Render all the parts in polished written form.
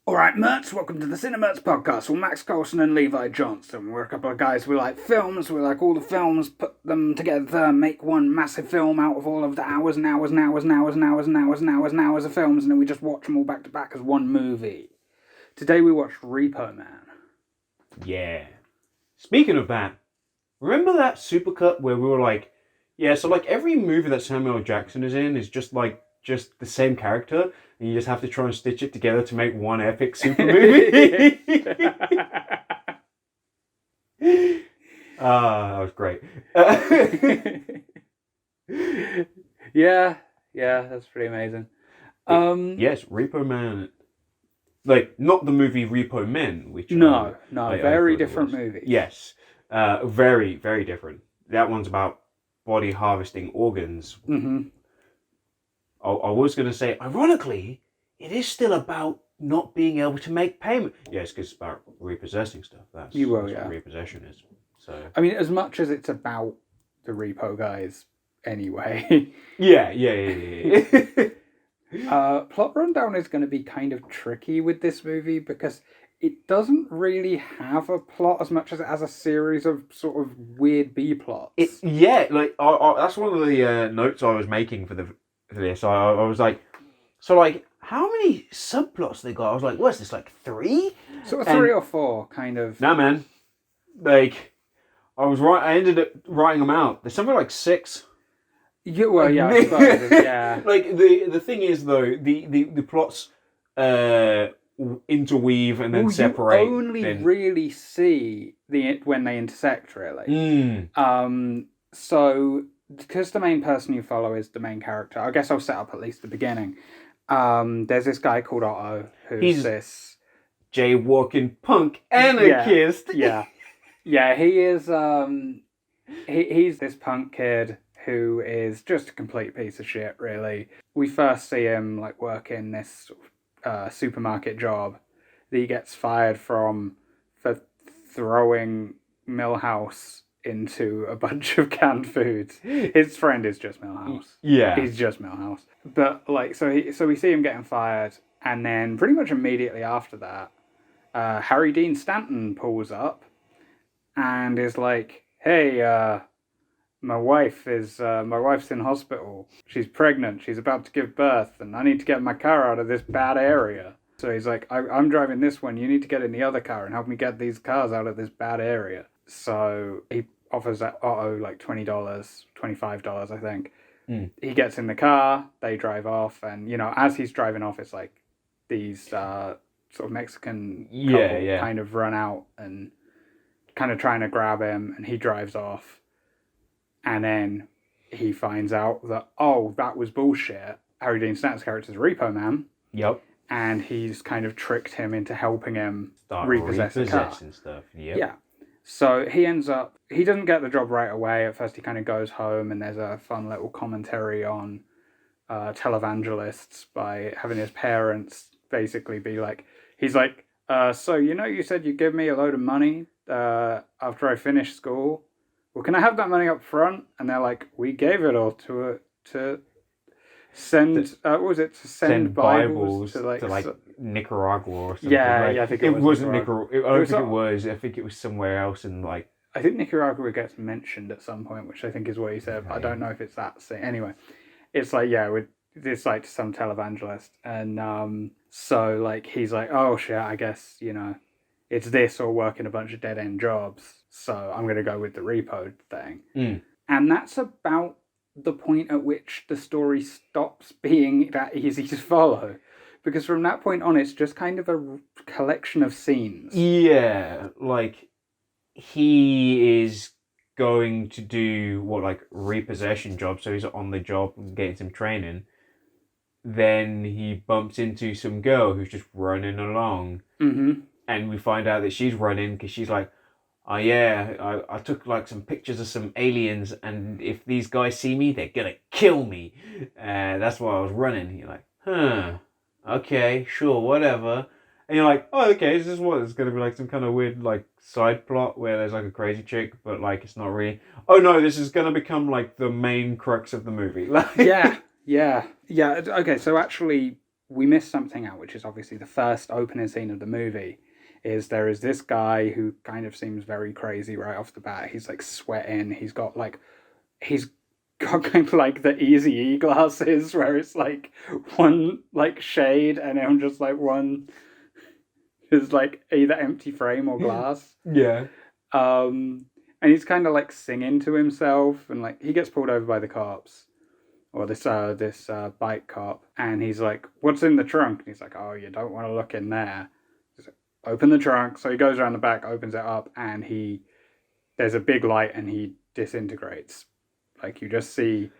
Alright, Merts, welcome to the CineMerts podcast. We're Max Coulson and Levi Johnson. We're a couple of guys who like films, we like all the films, put them together, make one massive film out of all of the hours and hours and hours and hours and hours and hours and hours and hours of films, and then we just watch them all back to back as one movie. Today we watched Repo Man. Yeah. Speaking of that, remember that supercut where we were like, yeah, so like every movie that Samuel L. Jackson is in is just the same character, and you just have to try and stitch it together to make one epic super movie. That was great. Yeah, that's pretty amazing. Yes, Repo Man. Like, not the movie Repo Men, which... No, very different movie. Yes, very, very different. That one's about body harvesting organs. Mm-hmm. I was going to say, ironically, it is still about not being able to make payment. Yes, because it's about repossessing stuff. That's what repossession is. So, I mean, as much as it's about the repo guys anyway. Yeah. Plot rundown is going to be kind of tricky with this movie because it doesn't really have a plot as much as it has a series of sort of weird B plots. That's one of the notes I was making for this. I was like, so like, how many subplots they got? I was like, what's this, like 3? Sort of 3 or 4, kind of. Nah, man. Like, I ended up writing them out. There's something like 6. Yeah, well, yeah, I suppose, yeah. Like, the thing is, though, the plots interweave and then separate. You only really see when they intersect, really. So, because the main person you follow is the main character, I guess I'll set up at least the beginning. There's this guy called Otto, he's this jaywalking punk anarchist. Yeah, he is. He's this punk kid who is just a complete piece of shit, really. We first see him like working this supermarket job that he gets fired from for throwing Millhouse into a bunch of canned foods. His friend is just Millhouse. Yeah, he's just Millhouse. But like, so we see him getting fired, and then pretty much immediately after that, Harry Dean Stanton pulls up and is like, "Hey, my wife's in hospital. She's pregnant. She's about to give birth, and I need to get my car out of this bad area." So he's like, I'm driving this one. You need to get in the other car and help me get these cars out of this bad area. So he offers that Otto like $20, $25, I think. He gets in the car, they drive off, and, you know, as he's driving off, it's like these sort of Mexican couple kind of run out and kind of trying to grab him, and he drives off. And then he finds out that, that was bullshit. Harry Dean Stanton's character is Repo Man. Yep. And he's kind of tricked him into helping him repossess the car. Stuff. Yep. Yeah. So he doesn't get the job right away. At first he kind of goes home, and there's a fun little commentary on televangelists by having his parents basically be like, he's like, so, you know, you said you'd give me a load of money after I finish school. Well, can I have that money up front? And they're like, we gave it all to send, to send Bibles to like Nicaragua or something. Yeah, I think it wasn't Nicaragua. I don't think it was. I think it was somewhere else in like... I think Nicaragua gets mentioned at some point, which I think is what he said. But I don't know if it's that scene. Anyway, it's like, it's like some televangelist. And so like he's like, oh shit, I guess, you know, it's this or working a bunch of dead-end jobs. So I'm going to go with the repo thing. And that's about the point at which the story stops being that easy to follow. Because from that point on, it's just kind of a collection of scenes. Yeah, like, he is going to do, repossession job, so he's on the job and getting some training. Then he bumps into some girl who's just running along. Mm-hmm. And we find out that she's running because she's like, oh yeah, I took like some pictures of some aliens, and if these guys see me, they're gonna kill me. That's why I was running. You're like, huh, okay, sure, whatever. And you're like, oh, okay, is this what? It's gonna be like some kind of weird like side plot where there's like a crazy chick, but like it's not really. Oh no, this is gonna become like the main crux of the movie. Yeah. Okay, so actually, we missed something out, which is obviously the first opening scene of the movie. Is there is this guy who kind of seems very crazy right off the bat. He's like sweating. He's got kind of like the Easy E glasses where it's like one like shade and then just like one is like either empty frame or glass. Yeah. And he's kind of like singing to himself, and like he gets pulled over by the cops, or this bike cop, and he's like, "What's in the trunk?" And he's like, "Oh, you don't want to look in there." He's like, "Open the trunk." So he goes around the back, opens it up, and there's a big light, and he disintegrates. Like you just see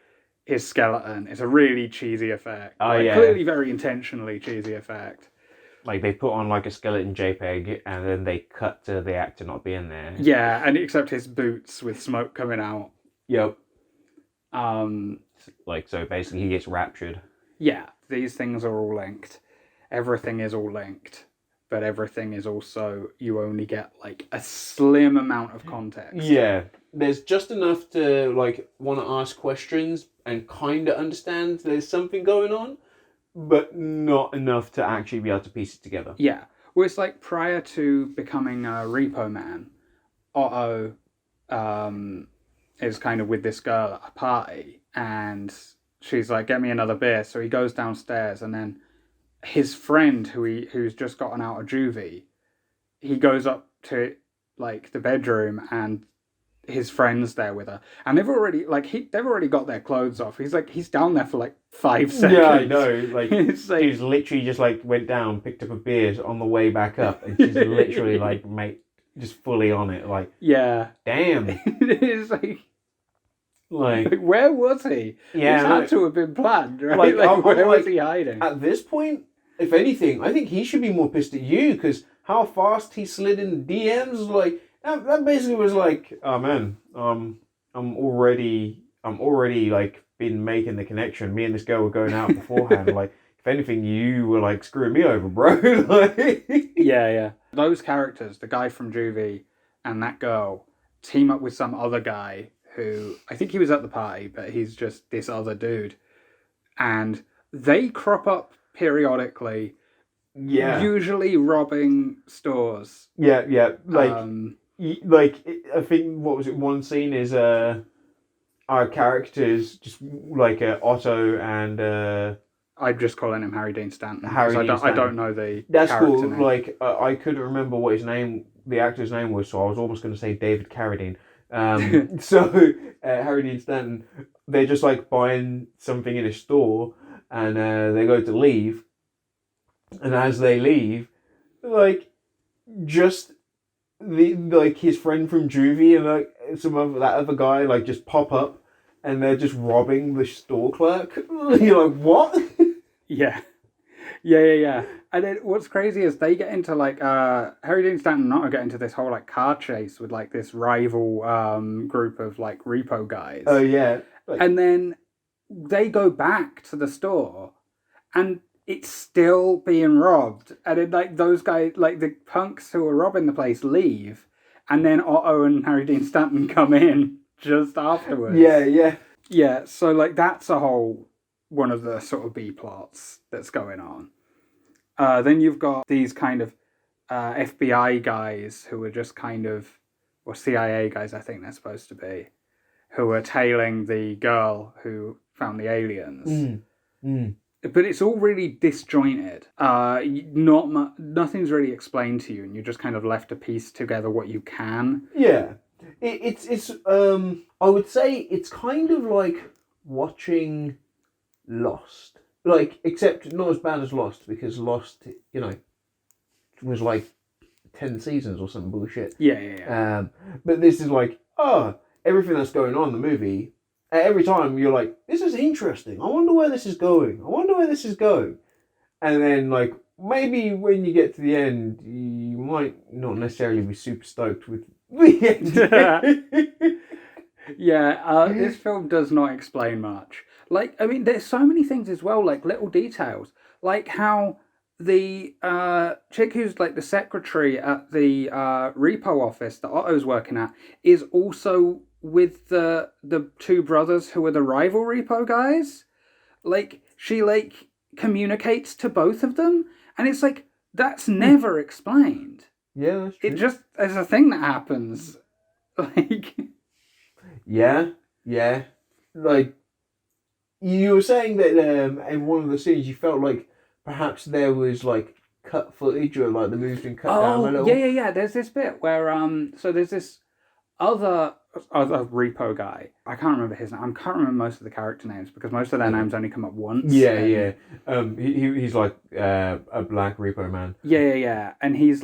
his skeleton. It's a really cheesy effect. Oh, yeah. Clearly very intentionally cheesy effect. Like they put on like a skeleton JPEG and then they cut to the actor not being there. Yeah, and except his boots with smoke coming out. Yep. Like so basically he gets raptured. Yeah, these things are all linked. Everything is all linked. But everything is also, you only get like a slim amount of context. Yeah. There's just enough to like want to ask questions and kind of understand there's something going on, but not enough to actually be able to piece it together. Yeah. Well, it's like prior to becoming a Repo Man, Otto is kind of with this girl at a party, and she's like, "Get me another beer." So he goes downstairs, and then his friend, who's just gotten out of juvie, he goes up to like the bedroom, and his friend's there with her, and they've already got their clothes off. He's down there for like 5 seconds. Yeah, I know. Like It's like, he's literally just like went down, picked up a beer on the way back up, and she's literally like just fully on it. Like yeah, damn. It's Like where was he? Yeah, This had to have been planned, right? Like, Where was he hiding? At this point, if anything, I think he should be more pissed at you because how fast he slid in the DMs. Like that basically was like, oh man, I'm already like been making the connection. Me and this girl were going out beforehand. Like if anything, you were like screwing me over, bro. Like Yeah. Those characters, the guy from juvie and that girl, team up with some other guy who I think he was at the party, but he's just this other dude, and they crop up periodically. Yeah. Usually robbing stores. Yeah. Like I think what was it? One scene is our characters just like Otto and I'm just calling him Harry Dean Stanton. Harry Dean Stanton. I don't know the. That's cool. Name. Like I couldn't remember what the actor's name was, so I was almost going to say David Carradine. So Harry Dean Stanton, they're just like buying something in a store, and they go to leave, and as they leave, like just like his friend from juvie and like that other guy like just pop up, and they're just robbing the store clerk. You're like, what? Yeah. And then what's crazy is they get into like Harry Dean Stanton and Otto get into this whole like car chase with like this rival group of like repo guys. Oh yeah. And then they go back to the store and it's still being robbed. And then like those guys, like the punks who are robbing the place leave, and then Otto and Harry Dean Stanton come in just afterwards. Yeah, so like that's a whole one of the sort of B plots that's going on. Then you've got these kind of FBI guys who are just kind of, or CIA guys I think they're supposed to be, who are tailing the girl who found the aliens. But it's all really disjointed. Nothing's really explained to you, and you're just kind of left to piece together what you can. Yeah. It's I would say it's kind of like watching Lost. Like, except not as bad as Lost, because Lost, you know, was like 10 seasons or some bullshit. Yeah. But this is like, everything that's going on in the movie, every time you're like, this is interesting. I wonder where this is going. And then, like, maybe when you get to the end, you might not necessarily be super stoked with the end. This film does not explain much. Like, I mean, there's so many things as well, like little details. Like how the chick who's like the secretary at the repo office that Otto's working at is also with the two brothers who are the rival repo guys. Like, she like communicates to both of them, and it's like that's never explained. Yeah, that's true. It just is a thing that happens. Like, yeah. Like, you were saying that in one of the scenes you felt like perhaps there was like cut footage or like the movie's been cut down a little. Yeah. There's this bit where so there's this other repo guy. I can't remember his name. I can't remember most of the character names because most of their names only come up once. Yeah. He's like a black repo man. Yeah. And he's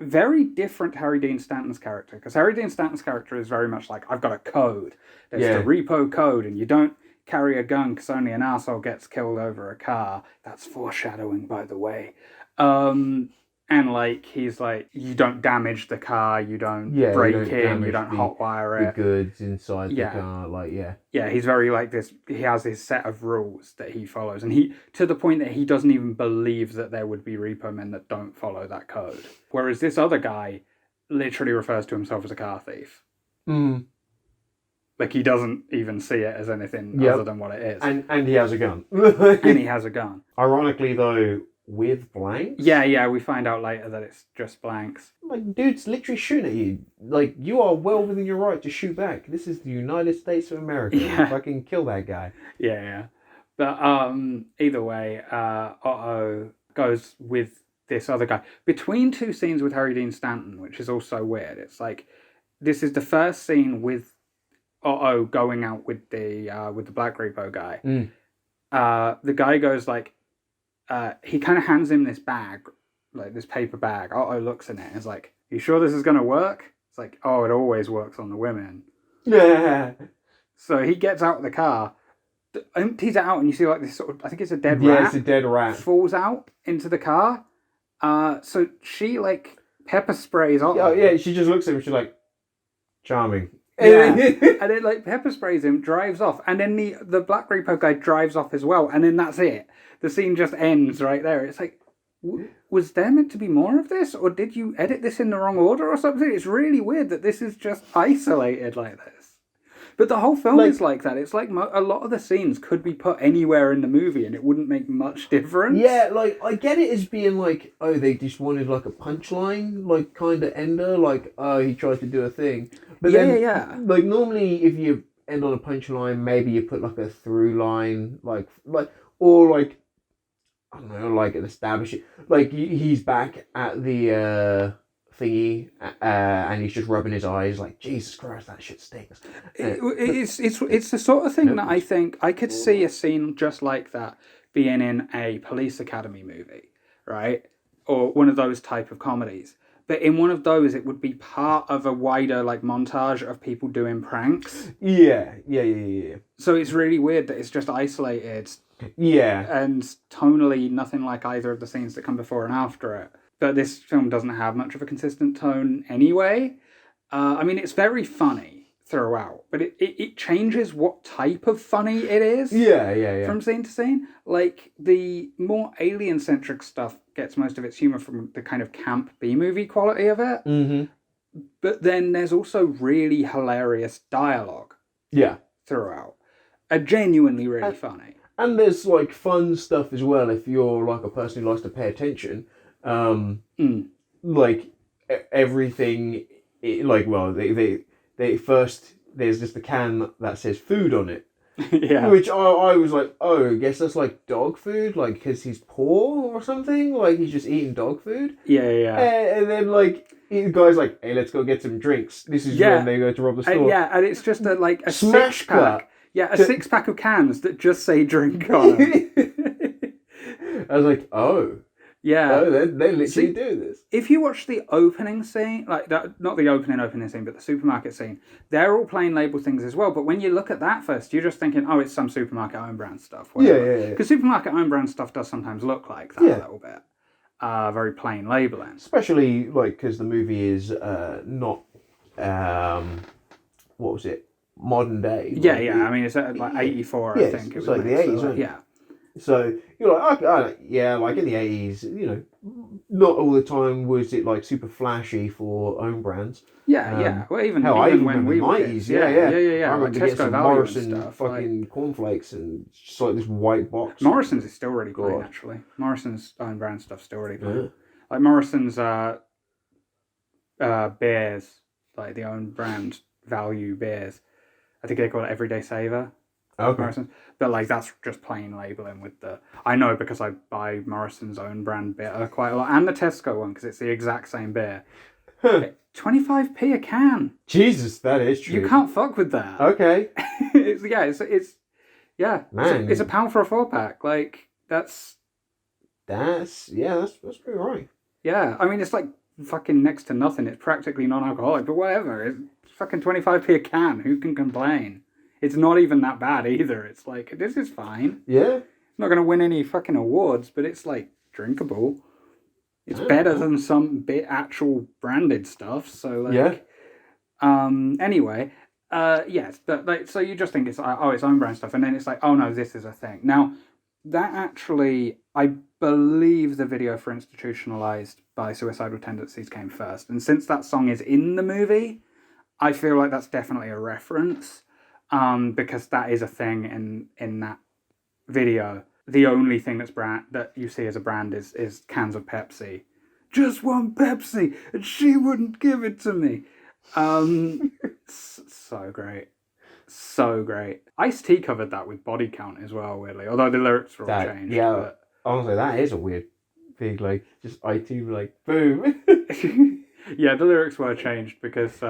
very different to Harry Dean Stanton's character, because Harry Dean Stanton's character is very much like, I've got a code. There's the repo code, and you don't carry a gun because only an asshole gets killed over a car. That's foreshadowing, by the way. And like, he's like, you don't damage the car, you don't break in, you don't hotwire it. The goods inside the car, like, Yeah, he's very like this. He has his set of rules that he follows, and he, to the point that he doesn't even believe that there would be repo men that don't follow that code. Whereas this other guy literally refers to himself as a car thief. Like, he doesn't even see it as anything other than what it is. And he has a gun. And he has a gun. Ironically, though, with blanks? Yeah, we find out later that it's just blanks. Like, dude's literally shooting at you. Like, you are well within your right to shoot back. This is the United States of America. Yeah. Fucking kill that guy. Yeah. But either way, Otto goes with this other guy. Between two scenes with Harry Dean Stanton, which is also weird, it's like, this is the first scene with Otto going out with the Black Repo guy. The guy goes like, he kind of hands him this bag, like this paper bag. Otto looks in it and is like, you sure this is going to work? It's like, oh, it always works on the women. Yeah. So he gets out of the car, empties it out, and you see like this sort of, I think it's a dead rat. Yeah, it's a dead rat. Falls out into the car. So she like pepper sprays Otto. Oh, yeah, she just looks at him, she's like, charming. Yeah. And then like pepper sprays him, drives off, and then the Black Repo guy drives off as well, and then that's it. The scene just ends right there. It's like, was there meant to be more of this, or did you edit this in the wrong order or something? It's really weird that this is just isolated like this. But the whole film is like that. It's like a lot of the scenes could be put anywhere in the movie and it wouldn't make much difference. Yeah, like, I get it as being like, oh, they just wanted like a punchline, like, kind of ender, like, oh, he tried to do a thing. But then, like, normally if you end on a punchline, maybe you put like a through line, like, or like, I don't know, like an establish it. Like, he's back at the thingy, and he's just rubbing his eyes, like, Jesus Christ, that shit stinks. It's the sort of thing that I think I could see a scene just like that being in a police academy movie, right? Or one of those type of comedies. But in one of those, it would be part of a wider like montage of people doing pranks. Yeah. So it's really weird that it's just isolated. Yeah. And tonally nothing like either of the scenes that come before and after it. But this film doesn't have much of a consistent tone anyway. I mean, it's very funny throughout, but it changes what type of funny it is. Yeah. From scene to scene. Like, the more alien-centric stuff gets most of its humour from the kind of camp B-movie quality of it. Mm-hmm. But then there's also really hilarious dialogue. Yeah. Throughout. Genuinely really funny. And there's like fun stuff as well if you're like a person who likes to pay attention. Like everything, they first there's just a can that says food on it. Yeah. Which I was like, oh, I guess that's like dog food, like because he's poor or something, like he's just eating dog food. Yeah. And then like the guy's like, hey, let's go get some drinks. This is when they go to rob the store. And it's just a smash six-pack. cut. Yeah, a 6-pack of cans that just say drink on them. I was like, oh. Yeah. Oh, they literally do this. If you watch the opening scene, like that, not the opening scene, but the supermarket scene, they're all plain label things as well. But when you look at that first, you're just thinking, oh, it's some supermarket own brand stuff. Whatever. Yeah. Because supermarket own brand stuff does sometimes look like that a little bit. Very plain labeling. Especially like because the movie is not, what was it? Modern day. Yeah. I mean, it's like 84, I think. It was like the 80s, so, yeah. So you're like, okay, like in the 80s, not all the time was it like super flashy for own brands. Yeah. Well, Hell, I even even when remember we the were 90s. kids, Yeah, yeah, yeah. I like remember getting Tesco some Value and Morrison stuff. fucking cornflakes and just like this white box. Morrison's is still really plain, God. actually. Morrison's own brand stuff's still really plain. Yeah. Like Morrison's beers, like the own brand value beers. I think they call it Everyday Saver. Okay. Morrison's, but like that's just plain labeling with the. I know because I buy Morrison's own brand beer quite a lot, and the Tesco one because it's the exact same beer. 25p a can. Jesus, that is true. You can't fuck with that. Okay. it's Man. It's a pound for a 4-pack. Like that's that's pretty right. yeah. I mean, it's like fucking next to nothing. It's practically non-alcoholic, but whatever. It's fucking 25p a can. Who can complain? It's not even that bad either. It's like this is fine. Yeah. It's not going to win any fucking awards, but it's like drinkable. It's better than some bit actual branded stuff. So like, anyway, yes, but like, so you just think it's it's own brand stuff, and then it's like, oh no, this is a thing. Now, that actually, I believe the video for Institutionalized by Suicidal Tendencies came first, and since that song is in the movie, I feel like that's definitely a reference, because that is a thing in that video. The only thing that you see as a brand is cans of Pepsi. Just one Pepsi, and she wouldn't give it to me. So great. So great. Ice-T covered that with Body Count as well, weirdly. Although the lyrics were all changed. Yeah, but... honestly, that is a weird thing. Like, just IT, like, boom. Yeah, the lyrics were changed because...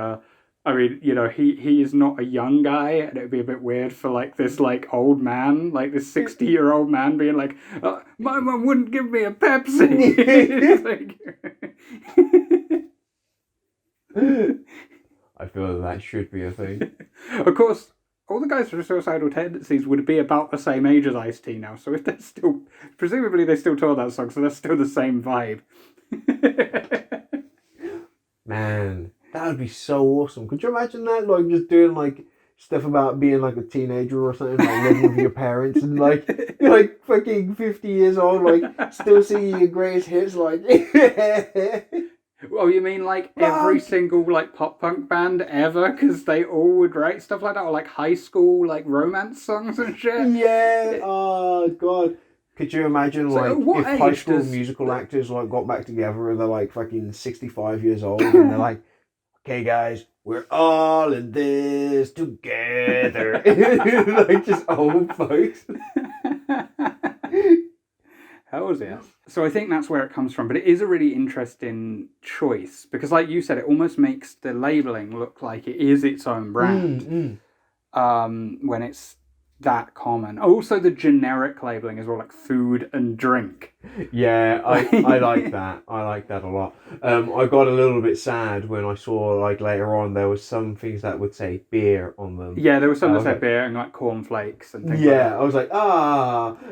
I mean, you know, he is not a young guy, and it'd be a bit weird for like this like old man, like this 60-year-old man being like, my mum wouldn't give me a Pepsi. I feel that should be a thing. Of course, all the guys from Suicidal Tendencies would be about the same age as Ice-T now, so if they're still, presumably they still tour that song, so they're still the same vibe. Man. That would be so awesome. Could you imagine that? Like, just doing, like, stuff about being, like, a teenager or something, like, living with your parents and, like, you're, like, fucking 50 years old, like, still singing your greatest hits, like... Oh, you mean, like, every single, like, pop-punk band ever? Because they all would write stuff like that? Or, like, high school, like, romance songs and shit? Yeah! Oh, God. Could you imagine, like, if High School Musical actors, like, got back together and they're, like, fucking 65 years old and they're, like... Okay, guys, we're all in this together. Like just old folks. Hells yeah. So I think that's where it comes from, but it is a really interesting choice because, like you said, it almost makes the labeling look like it is its own brand. When it's that common. Also, the generic labeling as well, like food and drink. Yeah, I like that. I like that a lot. I got a little bit sad when I saw, like, later on there was some things that would say beer on them. Yeah, there was some that said beer and like cornflakes and things like that. Yeah, I was like,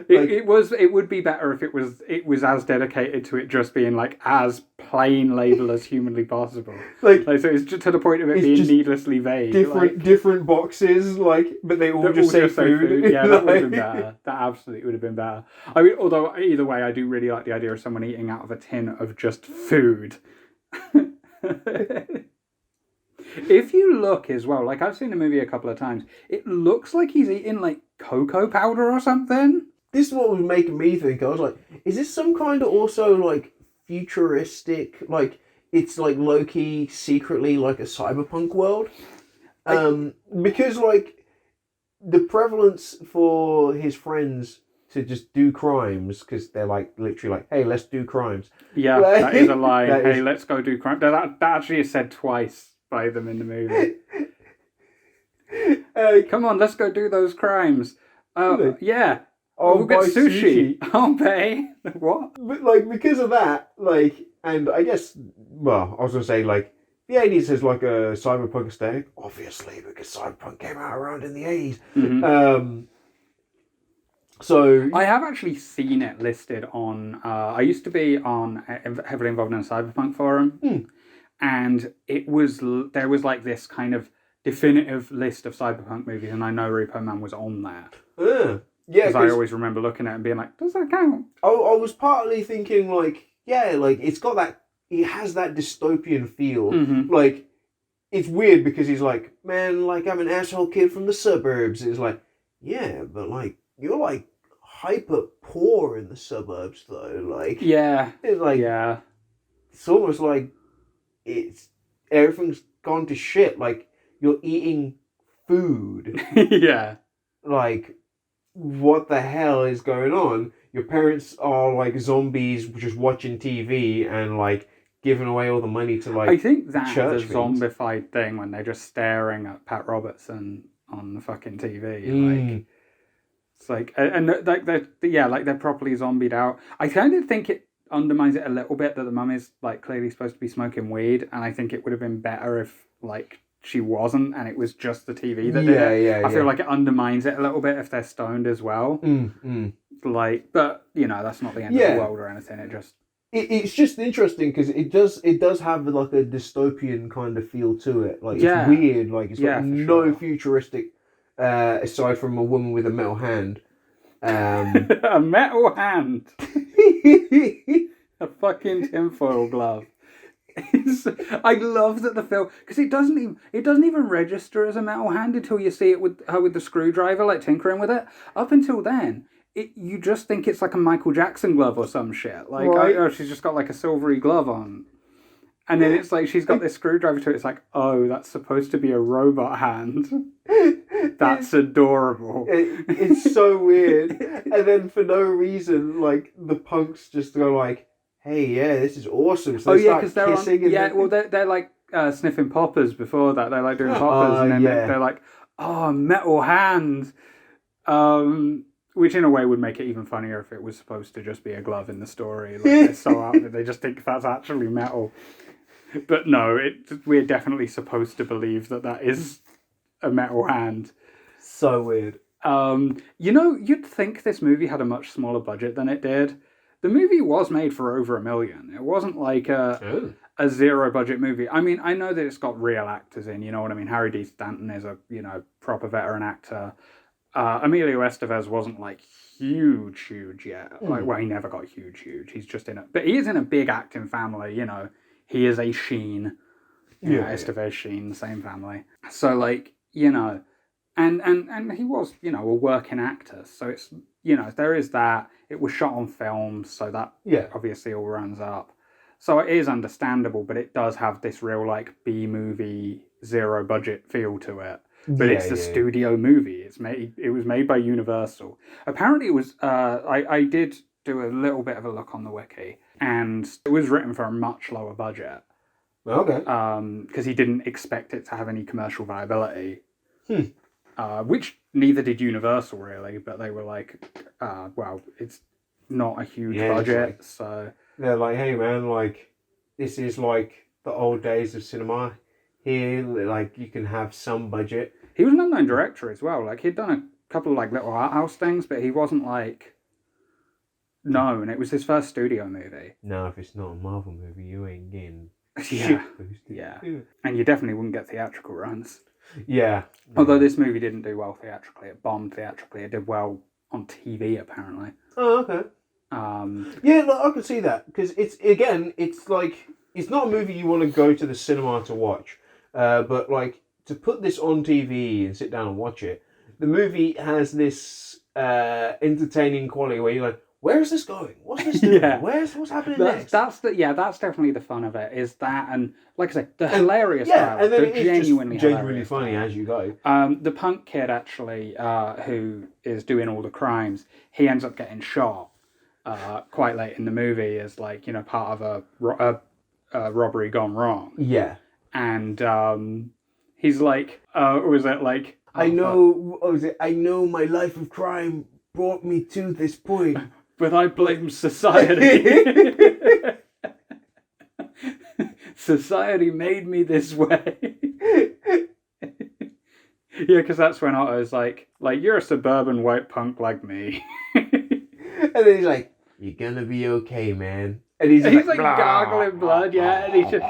It would be better if it was as dedicated to it just being like as plain label as humanly possible. Like so it's just to the point of it being needlessly vague. Different boxes, like, but they all just say food. Yeah, that would have been better. That absolutely would have been better. I mean, although either way, I do really like the idea of someone eating out of a tin of just food. If you look as well, like I've seen the movie a couple of times, it looks like he's eating like cocoa powder or something. This is what was making me think. I was like, is this some kind of also like futuristic, like it's like low-key secretly like a cyberpunk world? Because like the prevalence for his friends to just do crimes because they're like literally like, hey, let's do crimes. Yeah, like, that is a line. Hey, let's go do crime. That actually is said twice by them in the movie. Come on, let's go do those crimes. Yeah. We'll get sushi. I'll pay. What? But like because of that, like, and I guess, well, I was gonna say like the 80s is like a cyberpunk aesthetic, obviously, because cyberpunk came out around in the 80s. Mm-hmm. So I have actually seen it listed on. I used to be heavily involved in a cyberpunk forum, and there was like this kind of definitive list of cyberpunk movies, and I know Repo Man was on there. Yeah, because I always remember looking at it and being like, "Does that count?" I was partly thinking like yeah, like it's got that. It has that dystopian feel. Mm-hmm. Like it's weird because he's like, man, like I'm an asshole kid from the suburbs. It's like, yeah, but like you're like hyper poor in the suburbs though. Like Yeah. it's like Yeah. it's almost like it's everything's gone to shit. Like you're eating food. Yeah. Like what the hell is going on? Your parents are like zombies just watching TV and like giving away all the money to like I think that's church a things. zombified thing when they're just staring at Pat Robertson on the fucking TV. Like it's like, and like they're properly zombied out. I kind of think it undermines it a little bit that the mum is like clearly supposed to be smoking weed, and I think it would have been better if like she wasn't and it was just the TV that did it. Yeah, I feel like it undermines it a little bit if they're stoned as well. Like, but you know, that's not the end of the world or anything. It just it's just interesting because it does have like a dystopian kind of feel to it. Like it's weird. Like it's got no futuristic aside from a woman with a metal hand. A metal hand. A fucking tinfoil glove. I love that the film because it doesn't even register as a metal hand until you see it with her with the screwdriver, like tinkering with it. Up until then, you just think it's like a Michael Jackson glove or some shit. Like, oh, she's just got like a silvery glove on, and then it's like she's got this screwdriver to it. It's like, oh, that's supposed to be a robot hand. That's adorable. It's so weird, and then for no reason, like the punks just go like, hey, yeah, this is awesome. So because they're on, they're like sniffing poppers before that. They're like doing poppers, and then they're like, oh, metal hand. Which in a way would make it even funnier if it was supposed to just be a glove in the story. Like they're so out of it, they just think that's actually metal. But no, we're definitely supposed to believe that is a metal hand. So weird. You know, you'd think this movie had a much smaller budget than it did. The movie was made for over $1 million. It wasn't like a zero budget movie. I mean, I know that it's got real actors in. You know what I mean? Harry Dean Stanton is a proper veteran actor. Emilio Estevez wasn't like huge yet. Like, well, he never got huge. He's just but he is in a big acting family. You know, he is a Sheen. Estevez Sheen, the same family. So like, you know, and he was, you know, a working actor. So it's, you know, there is that. It was shot on film, so that obviously all runs up. So it is understandable, but it does have this real like B movie zero budget feel to it. But it's the studio movie. It was made by Universal. Apparently, it was. I did do a little bit of a look on the wiki, and it was written for a much lower budget. Okay. Because he didn't expect it to have any commercial viability. Which neither did Universal really, but they were like, well, it's not a huge budget, like, so they're like, hey man, like this is like the old days of cinema. Here, like you can have some budget. He was an unknown director as well. Like he'd done a couple of like little art house things, but he wasn't like known. It was his first studio movie. No, if it's not a Marvel movie, you ain't getting yeah. And you definitely wouldn't get theatrical runs. Yeah. Although this movie didn't do well theatrically, it bombed theatrically. It did well on TV apparently. Oh, okay. Yeah, look, I can see that because it's like it's not a movie you want to go to the cinema to watch. But like to put this on TV and sit down and watch it, the movie has this entertaining quality where you're like, where is this going? What's this doing? What's happening next? That's definitely the fun of it. Is that, and like I say, the hilarious dialogue, and then the genuinely funny as you go. The punk kid actually, who is doing all the crimes, he ends up getting shot quite late in the movie as like, you know, part of a robbery gone wrong. Yeah. And he's like, was it like... I know my life of crime brought me to this point. But I blame society. Society made me this way. Yeah, because that's when Otto's like, you're a suburban white punk like me. And then he's like, you're gonna be okay, man. And he's like gargling blood, yeah. And he's just...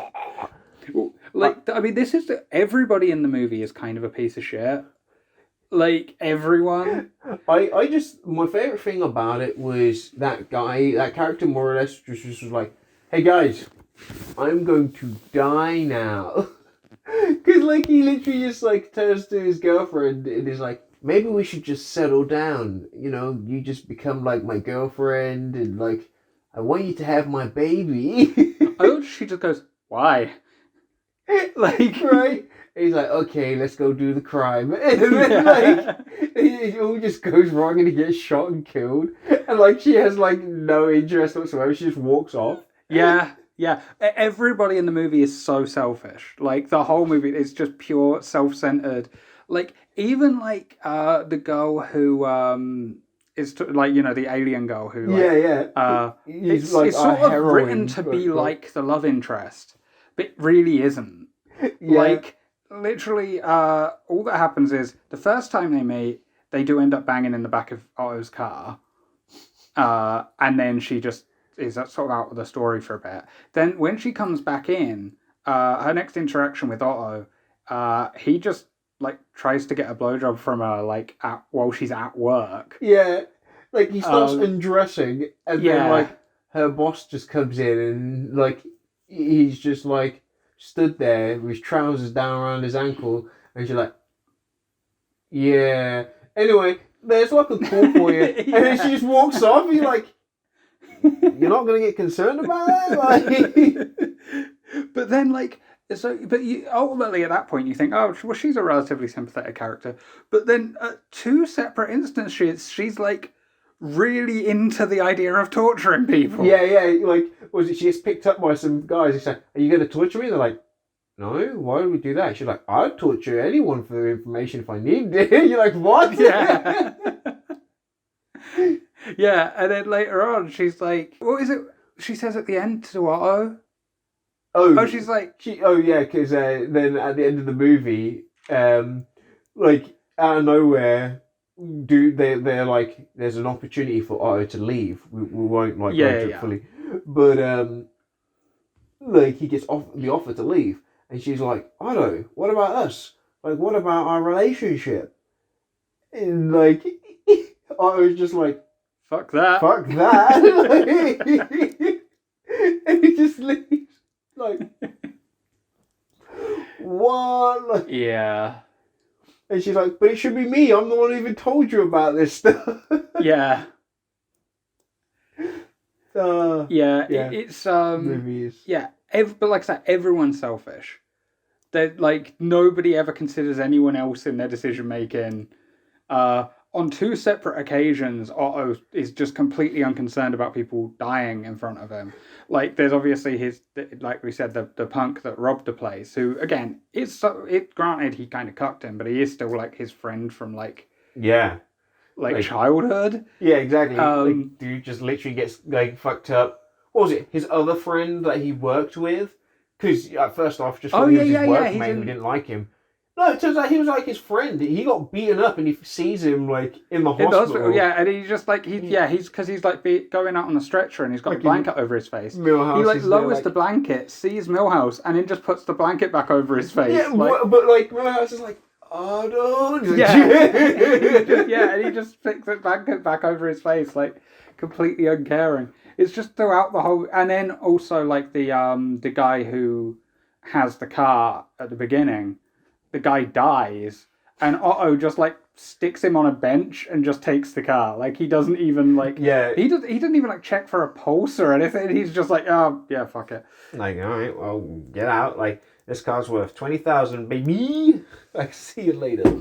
Like, I mean, this is... Everybody in the movie is kind of a piece of shit. Like, everyone. My favourite thing about it was that guy, that character more or less just was like, hey guys, I'm going to die now. Because, like, he literally just, like, turns to his girlfriend and is like, maybe we should just settle down. You know, you just become, like, my girlfriend and, like, I want you to have my baby. Oh, she just goes, why? Like, right? And he's like, okay, let's go do the crime. And then, like, it all just goes wrong and he gets shot and killed. And, like, she has, like, no interest whatsoever. She just walks off. Yeah. Everybody in the movie is so selfish. Like, the whole movie is just pure self-centered. Like, even, like, the girl who, like, you know, the alien girl who, like, He's like it's sort of heroine, written to be like the love interest, but it really isn't. Yeah. Like, literally, all that happens is the first time they meet, they do end up banging in the back of Otto's car, and then she just is sort of out of the story for a bit. Then when she comes back in, her next interaction with Otto, he just like tries to get a blowjob from her like while she's at work. Yeah. Like he starts undressing and then Yeah. like her boss just comes in and like he's just like stood there with his trousers down around his ankle and she's like, yeah. Anyway, there's like a call for you. And then she just walks off and you're like, you're not going to get concerned about that? Like, but then, like, so, but you ultimately at that point you think, oh, well, she's a relatively sympathetic character. But then, at two separate instances, she's like really into the idea of torturing people. Yeah. Like, was it? She gets picked up by some guys who say, "Are you going to torture me?" They're like, "No. Why would we do that?" She's like, "I'd torture anyone for the information if I needed it." You're like, "What?" Yeah. Yeah, and then later on, she's like, "What is it?" She says at the end to Otto. Oh, she's like, because then at the end of the movie, like out of nowhere, they're like, there's an opportunity for Otto to leave. We won't like go into it fully, but like he gets the offer to leave, and she's like, Otto, what about us? Like, what about our relationship? And like, Otto's just like, fuck that. And he just leaves. Like, what? Like, yeah. And she's like, but it should be me. I'm the one who even told you about this stuff. Yeah. Yeah. It's Movies. Yeah. But like I said, everyone's selfish. That like nobody ever considers anyone else in their decision making. On two separate occasions, Otto is just completely unconcerned about people dying in front of him. Like, there's obviously like we said, the punk that robbed the place, who, again, granted, he kind of cucked him, but he is still, like, his friend from, like... Yeah. Like childhood. Yeah, exactly. Like, dude just literally gets, like, fucked up. What was it? His other friend that he worked with? Because, first off, just thought he was his workmate who didn't like him. No, it turns out he was like his friend. He got beaten up, and he sees him like in the hospital. Yeah, and he's just like he's because he's like going out on a stretcher, and he's got like a blanket over his face. Milhouse, he like lowers the blanket, sees Milhouse, and then just puts the blanket back over his face. Yeah, but like Milhouse is like, oh no, and he just flicks the blanket back over his face, like completely uncaring. It's just throughout the whole, and then also like the guy who has the car at the beginning. The guy dies, and Otto just like sticks him on a bench and just takes the car. Like he doesn't even like he doesn't even like check for a pulse or anything. He's just like, oh yeah, fuck it. Like, all right, well, get out. Like this car's worth 20,000, baby. Like, see you later.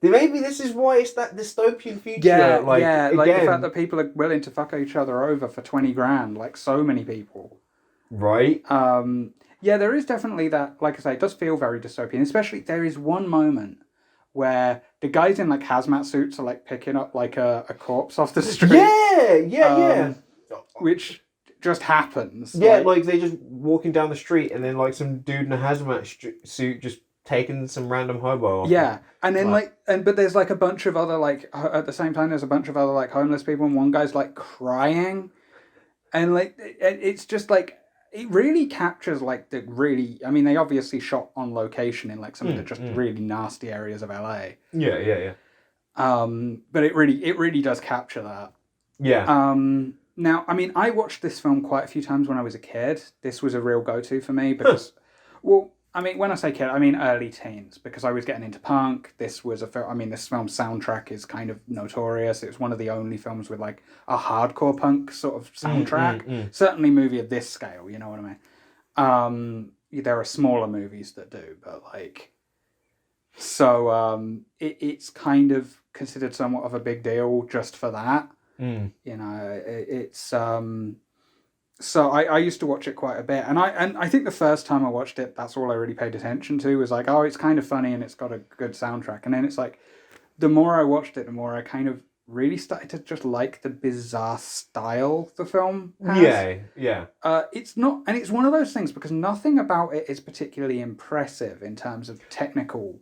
Maybe this is why it's that dystopian future. Yeah, like the fact that people are willing to fuck each other over for 20 grand, like so many people. Right. Yeah, there is definitely that, like I say, it does feel very dystopian. Especially, there is one moment where the guys in, like, hazmat suits are, like, picking up, like, a corpse off the street. Yeah. Which just happens. Yeah, like, they're just walking down the street and then, like, some dude in a hazmat suit just taking some random hobo off. Yeah, and then, but there's, like, a bunch of other, like, at the same time, there's a bunch of other, like, homeless people, and one guy's, like, crying. And, like, it's just, like... It really captures like the really. I mean, they obviously shot on location in like some of the just really nasty areas of LA. Yeah. But it really does capture that. Yeah. Now, I mean, I watched this film quite a few times when I was a kid. This was a real go-to for me because, well, I mean, when I say kid, I mean early teens because I was getting into punk. This was a film. I mean, this film's soundtrack is kind of notorious. It was one of the only films with like a hardcore punk sort of soundtrack. Certainly, movie of this scale. You know what I mean? There are smaller movies that do, but like, so it's kind of considered somewhat of a big deal just for that. You know, it's so I used to watch it quite a bit, and I think the first time I watched it, that's all I really paid attention to was like, oh, it's kind of funny and it's got a good soundtrack, and then it's like, the more I watched it, the more I kind of really started to just like the bizarre style the film has. Yeah. It's not, and it's one of those things because nothing about it is particularly impressive in terms of technical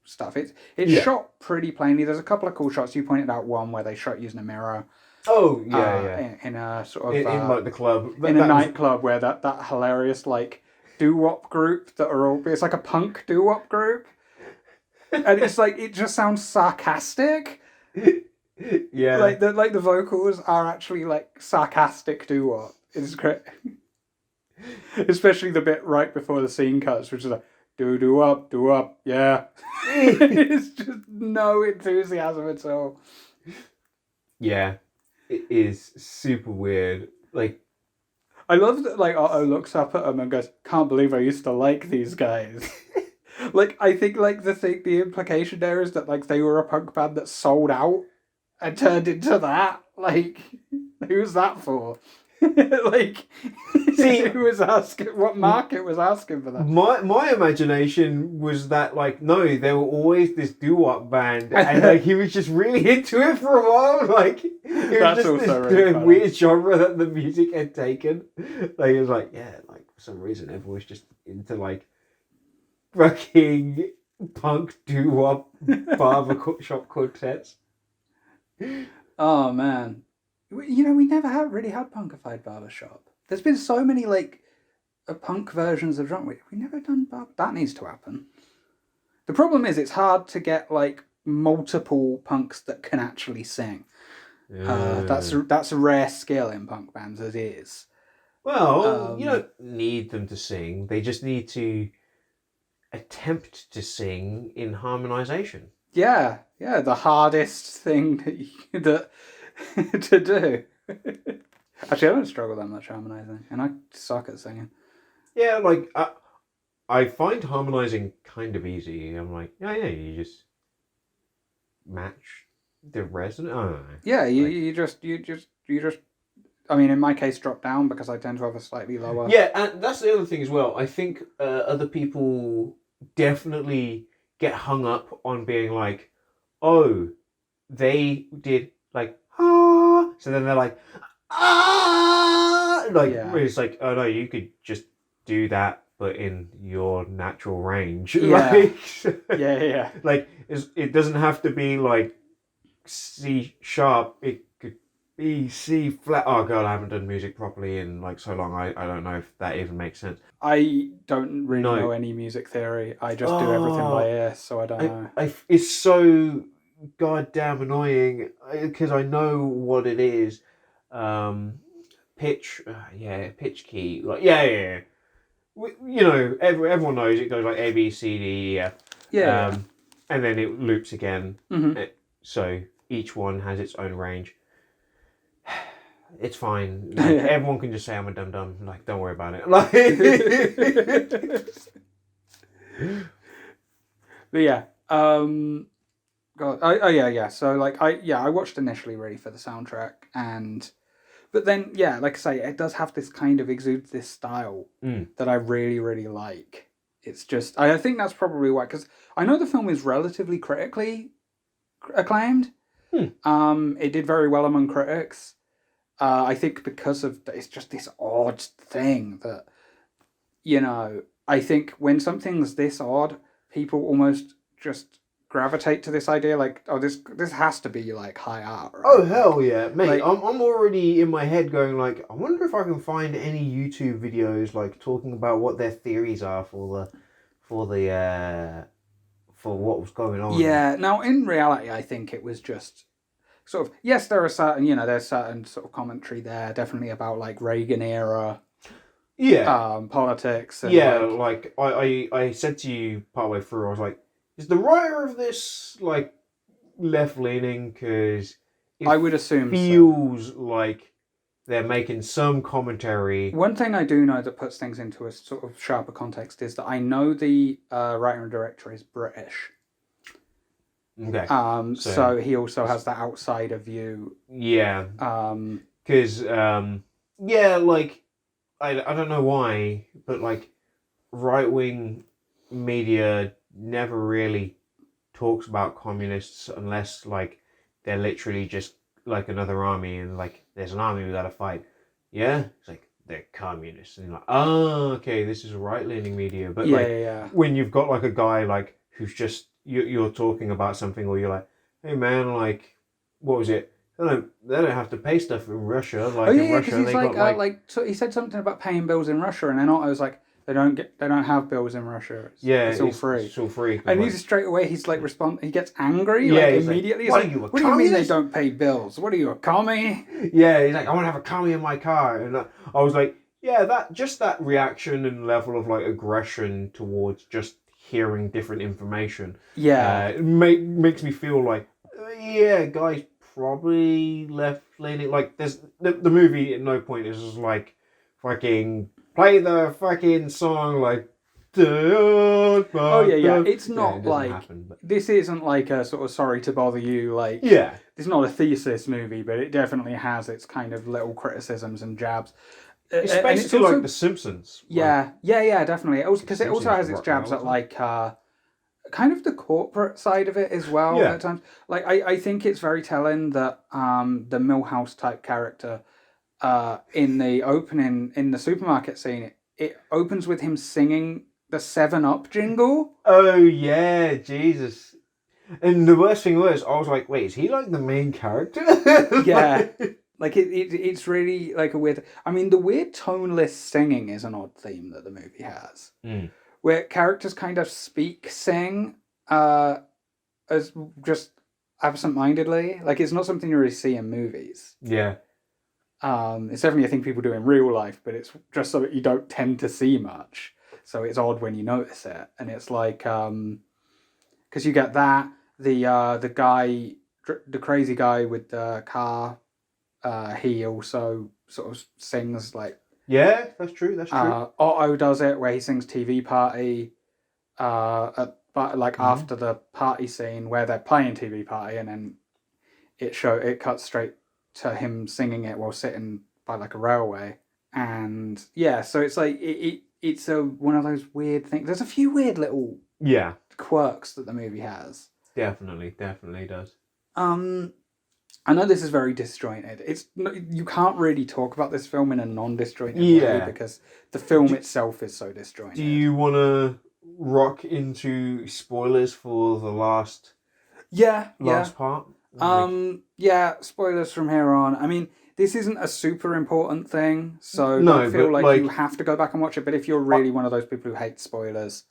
stuff. It's shot pretty plainly. There's a couple of cool shots. You pointed out one where they shot using a mirror. Oh yeah. In a sort of in like the club, in a nightclub where that hilarious like doo-wop group that are all, it's like a punk doo-wop group, and it's like it just sounds sarcastic. Yeah, like the vocals are actually like sarcastic doo-wop. It's great, especially the bit right before the scene cuts, which is like do up, yeah. It's just no enthusiasm at all. Yeah, it is super weird. Like, I love that. Like Otto looks up at him and goes, "Can't believe I used to like these guys." Like I think like the implication there is that like they were a punk band that sold out and turned into that. Like, who's that for? Like, see, who was asking? What market was asking for that? My imagination was that like no, they were always this doo-wop band, and like he was just really into it for a while. Like it was That's just also this really funny. weird genre that the music had taken. Like it was like like for some reason everyone was just into like fucking punk doo-wop barber shop quartets. Oh man, you know we never really had punkified barbershop. There's been so many like punk versions of genre. We never done that needs to happen. The problem is it's hard to get like multiple punks that can actually sing. That's a rare skill in punk bands as is. Well, you don't need them to sing. They just need to attempt to sing in harmonization. Yeah, the hardest thing that to do. Actually, I don't struggle that much harmonizing, and I suck at singing. Yeah, like I find harmonizing kind of easy. I'm like, yeah, you just match the resonance. I don't know. Yeah, you just. I mean, in my case, drop down because I tend to have a slightly lower. Yeah, and that's the other thing as well. I think other people definitely get hung up on being like, oh, they did like ah, so then they're like ah, like it's like oh no, you could just do that but in your natural range. Yeah. Like, yeah. Like it doesn't have to be like C sharp. It could be C flat. Oh god, I haven't done music properly in like so long. I don't know if that even makes sense. I don't really know any music theory. I just do everything by ear, so I don't know. It's so goddamn annoying because I know what it is. Pitch, pitch key. Like yeah. You know, everyone knows it goes like A, B, C, D, E, F. Yeah. And then it loops again. Mm-hmm. So each one has its own range. It's fine. Like, everyone can just say I'm a dum-dum. Like, don't worry about it. Like, but yeah. God. Yeah. So like I watched initially really for the soundtrack but then like I say, it does have this kind of exudes this style that I really, really like. It's just I think that's probably why, because I know the film is relatively critically acclaimed. It did very well among critics. I think because of it's just this odd thing that, you know, I think when something's this odd, people almost just gravitate to this idea like, oh, this has to be like high art, right? Oh hell yeah, mate! Like, I'm already in my head going like, I wonder if I can find any YouTube videos like talking about what their theories are for what was going on. Yeah. Now, in reality, I think it was just sort of, yes, there are certain, there's certain sort of commentary there, definitely about like Reagan era Yeah. politics and Yeah, like, like I said to you partway through, I was like, is the writer of this like left leaning? Because it I would assume so. feels like they're making some commentary. One thing I do know that puts things into a sort of sharper context is that I know the writer and director is British. Okay, so So he also has that outsider view. yeah, Um, because yeah, like I don't know why, but like right wing media never really talks about communists unless like they're literally just like another army and like there's an army we gotta fight. Yeah, it's like they're communists and you're like, oh, okay, this is a right leaning media. But yeah, like yeah, yeah. when you've got like a guy like who's just you're talking about something or you're like, hey man, like what was it? They don't have to pay stuff in Russia. Oh Like yeah, in yeah, because Russia, he's they got like so he said something about paying bills in Russia, and then I was like, they don't have bills in Russia. yeah, It's all free. it's all free. And Like, he's straight away, he's like he gets angry yeah, like he's like, immediately. He's what are like, you, a what do you mean they communist? don't pay bills? What are you, a commie? Yeah, he's like, I want to have a commie in my car, and I was like, yeah, that reaction and level of like aggression towards just hearing different information, Yeah, makes me feel like, yeah, guys probably left leaning. Like, there's the movie at no point is just like, fucking play the fucking song like. oh yeah, yeah. Yeah, It's it not doesn't like happen, but this isn't like a sort of sorry to bother you. Like yeah, it's not a thesis movie, but it definitely has its kind of little criticisms and jabs. it's And it's basically like also The Simpsons. Like, yeah, yeah, yeah, definitely. Because it also Simpsons has its rock that jabs all at the time. like kind of the corporate side of it as well Yeah. at times. Like I think it's very telling that the Millhouse type character in the opening in the supermarket scene, it opens with him singing the Seven Up jingle. Oh yeah, Jesus. And the worst thing was, I was like, wait, is he like the main character? Yeah. Like it's really like a weird. I mean, the weird toneless singing is an odd theme that the movie has, Mm. where characters kind of sing as just absent-mindedly. Like it's not something you really see in movies. Yeah. It's definitely a thing people do in real life, but it's just so that you don't tend to see much. So it's odd when you notice it, and it's like because you get that the guy, the crazy guy with the car, he also sort of sings like Yeah, that's true. That's true. Otto does it where he sings TV Party but like Mhm. after the party scene where they're playing TV Party, and then it cuts straight to him singing it while sitting by like a railway, and yeah, so it's like it's a one of those weird things. There's a few weird little Yeah, quirks that the movie has. definitely does. Um, I know this is very disjointed. You can't really talk about this film in a non-disjointed way Yeah. because the film Do- itself is so disjointed. Do you want to rock into spoilers for the last Yeah, part? yeah. Spoilers from here on. I mean, this isn't a super important thing, so No, don't feel but, like you like- have to go back and watch it. But if you're really one of those people who hate spoilers,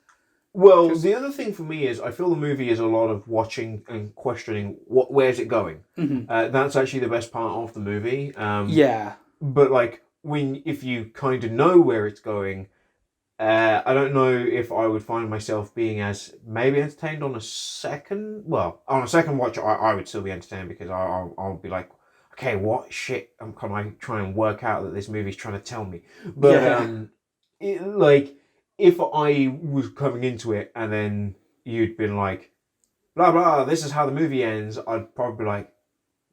Well, 'Cause- the other thing for me is I feel the movie is a lot of watching and questioning where's it going. Mhm. That's actually the best part of the movie. Yeah, But like if you kind of know where it's going, I don't know if I would find myself being as maybe entertained on a second. Well, on a second watch, I would still be entertained because I'll be like, okay, what shit can I try and work out that this movie's trying to tell me? But Yeah. like if I was coming into it and then you'd been like, blah blah, this is how the movie ends, I'd probably be like,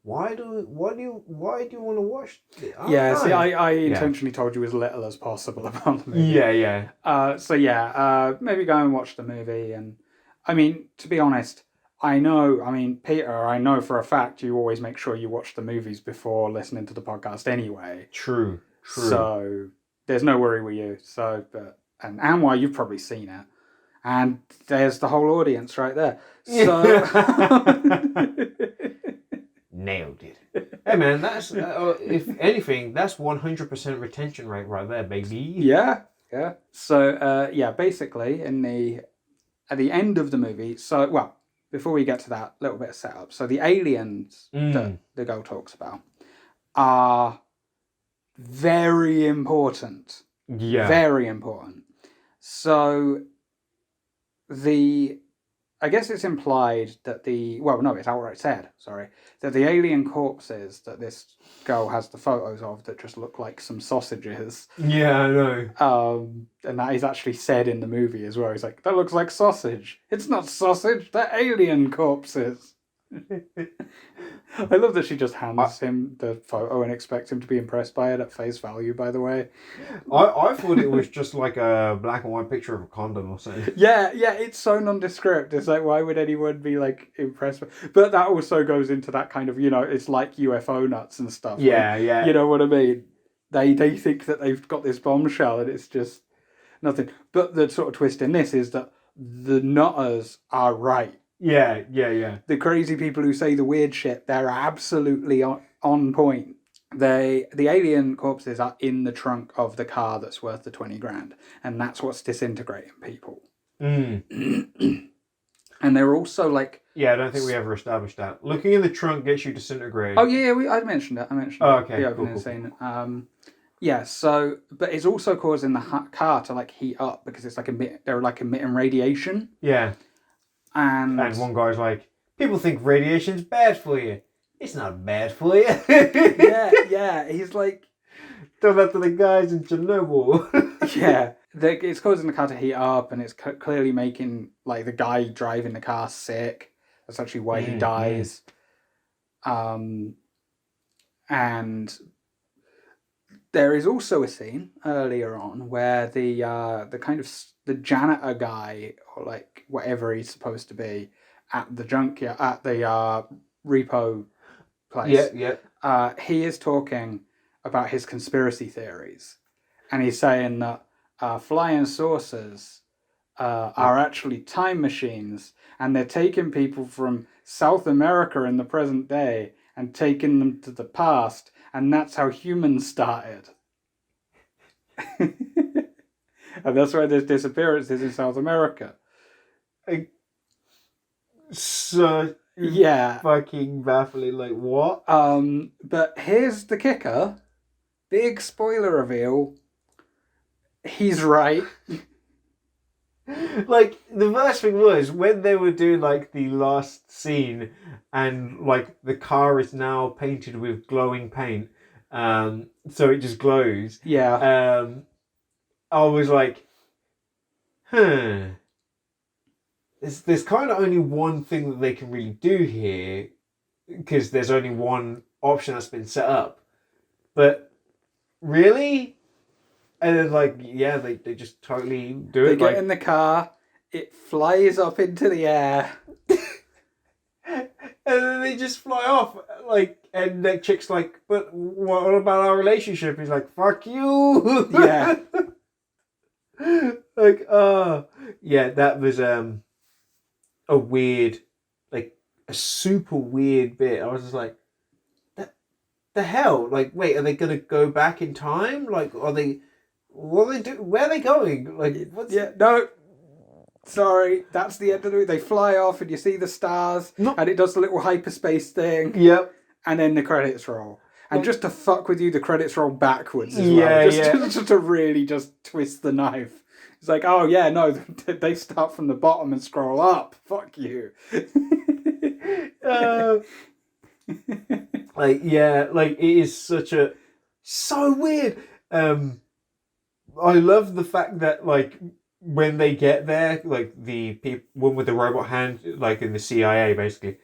why do you want to watch it? yeah. See, I intentionally told you as little as possible about the movie. Yeah. So yeah, maybe go and watch the movie. And I mean, to be honest, I know. I mean, Peter, I know for a fact you always make sure you watch the movies before listening to the podcast anyway. True. So there's no worry with you. So, but and why you've probably seen it, and there's the whole audience right there. So Nailed it. Hey man, that's if anything, that's 100% retention rate right there, baby. yeah. So yeah, basically at the end of the movie. So well, before we get to that, little bit of setup. So the aliens that the girl talks about are very important. Yeah. Very important. So I guess it's implied that it's outright said, that the alien corpses that this girl has the photos of that just look like some sausages. Yeah, I know. And that is actually said in the movie as well. He's like, that looks like sausage. It's not sausage, they're alien corpses. I love that she just hands him the photo and expects him to be impressed by it at face value, by the way. I thought it was just like a black and white picture of a condom or something. Yeah, it's so nondescript. It's like, why would anyone be like impressed? But that also goes into that kind of, it's like UFO nuts and stuff. Yeah, yeah. You know what I mean? They think that they've got this bombshell and it's just nothing. But the sort of twist in this is that the nutters are right. Yeah. The crazy people who say the weird shit, they're absolutely on point. The alien corpses are in the trunk of the car that's worth the 20 grand. And that's what's disintegrating people. And they're also like... Yeah, I don't think we ever established that. Looking in the trunk gets you disintegrated. Oh, yeah, I mentioned it. Okay, the opening scene. Yeah, so... But it's also causing the car to, like, heat up because it's like they're, like, emitting radiation. Yeah. And one guy's like, people think radiation's bad for you. It's not bad for you. yeah. He's like... Tell that to the guys in Chernobyl. Yeah. It's causing the car to heat up and it's clearly making, like, the guy driving the car sick. That's actually why he dies. And there is also a scene earlier on where the kind of the janitor guy, or like whatever he's supposed to be, at the junkyard, at the repo place. Yeah. He is talking about his conspiracy theories, and he's saying that flying saucers are actually time machines, and they're taking people from South America in the present day and taking them to the past, and that's how humans started. And that's why there's disappearances in South America. So yeah, fucking baffling. Like, what? But here's the kicker. Big spoiler reveal. He's right. Like, the worst thing was when they were doing like the last scene and like the car is now painted with glowing paint, so it just glows. Yeah. I was like, there's kind of only one thing that they can really do here, because there's only one option that's been set up. But really? And then, like, yeah, they just totally do it. They get in the car, it flies up into the air. And then they just fly off. Like, and that chick's like, but what about our relationship? He's like, fuck you. Yeah. Like, yeah, that was a weird, like, a super weird bit. I was just like, the hell? Like, wait, are they going to go back in time? Like, what are they do? Where are they going? Like, what's... Yeah, no. Sorry, that's the end of it. They fly off and you see the stars and it does the little hyperspace thing. Yep. And then the credits roll. And just to fuck with you, the credits roll backwards as well. Just to really just twist the knife. It's like, oh yeah, no, they start from the bottom and scroll up. Fuck you. Like, yeah, like, it is so weird. I love the fact that, like, when they get there, like, the one with the robot hand, like in the CIA, basically,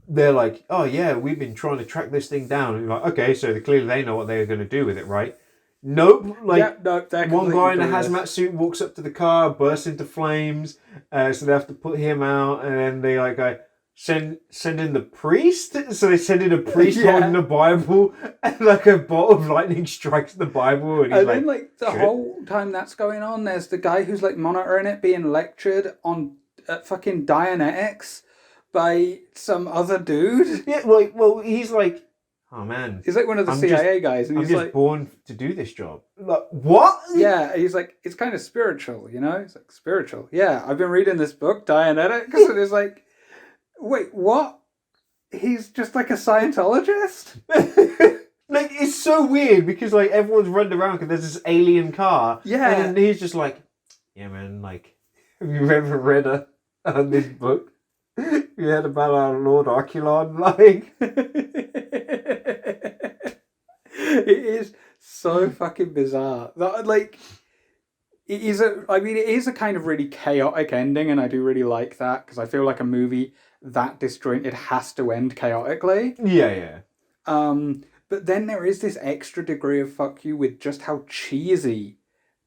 they're like, oh yeah, we've been trying to track this thing down. And you're like, okay, so clearly they know what they're going to do with it, right? Nope. Like, yeah, nope, one guy in a hazmat suit walks up to the car, bursts into flames, so they have to put him out, and then they like go, send in the priest. So they send in a priest holding the Bible, and like a bolt of lightning strikes the Bible, and he's then like the whole time that's going on, there's the guy who's like monitoring it being lectured on fucking Dianetics by some other dude. Yeah, like, well, he's like, oh man, he's like one of the CIA guys, and I'm he's just like, born to do this job. Like, what? Yeah, he's like, it's kind of spiritual, you know? It's like, spiritual. Yeah, I've been reading this book, Dianetics, and it's like, Wait, what? He's just like a Scientologist? Like, it's so weird because, like, everyone's running around because there's this alien car. Yeah. And then he's just like, yeah, man, like, have you ever read this book? You heard about our Lord Arculon? Like, It is so fucking bizarre. Like, it is it is a kind of really chaotic ending, and I do really like that because I feel like a movie that disjointed has to end chaotically. yeah. But then there is this extra degree of fuck you with just how cheesy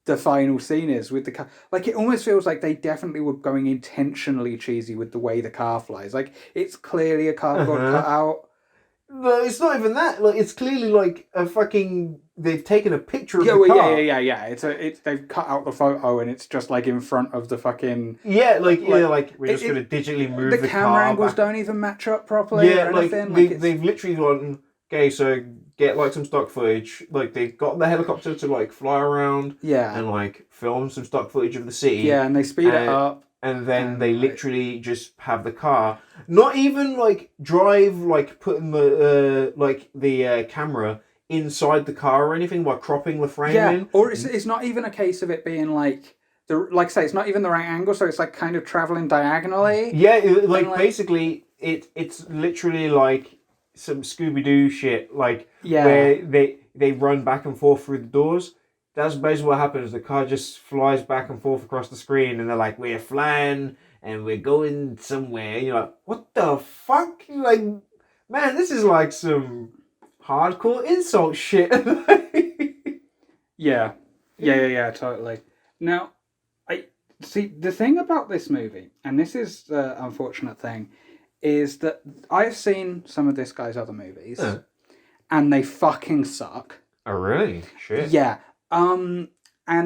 the final scene is with the car. Like, it almost feels like they definitely were going intentionally cheesy with the way the car flies. Like, it's clearly a cardboard cutout. No, it's not even that. Like, it's clearly like a fucking. They've taken a picture of Yeah, the well, car. yeah. It's they've cut out the photo and it's just like in front of the fucking. Yeah, like we're just gonna digitally move the camera car angles back. don't even match up properly. Yeah, or like anything. they've literally gone. Okay, so get like some stock footage. Like they've got the helicopter to like fly around. Yeah. And like film some stock footage of the city. Yeah, and they speed it up. And then they literally just have the car, not even like drive, like putting the camera inside the car or anything by cropping the frame in. Or it's not even a case of it being like like I say, it's not even the right angle, so it's like kind of traveling diagonally. Yeah, basically it's literally like some Scooby-Doo shit, like where they run back and forth through the doors. That's basically what happens. The car just flies back and forth across the screen, and they're like, "We're flying and we're going somewhere." And you're like, "What the fuck?" Like, man, this is like some hardcore insult shit. Yeah, totally. Now, I see the thing about this movie, and this is the unfortunate thing, is that I've seen some of this guy's other movies, and they fucking suck. Oh, really? Shit. Yeah. And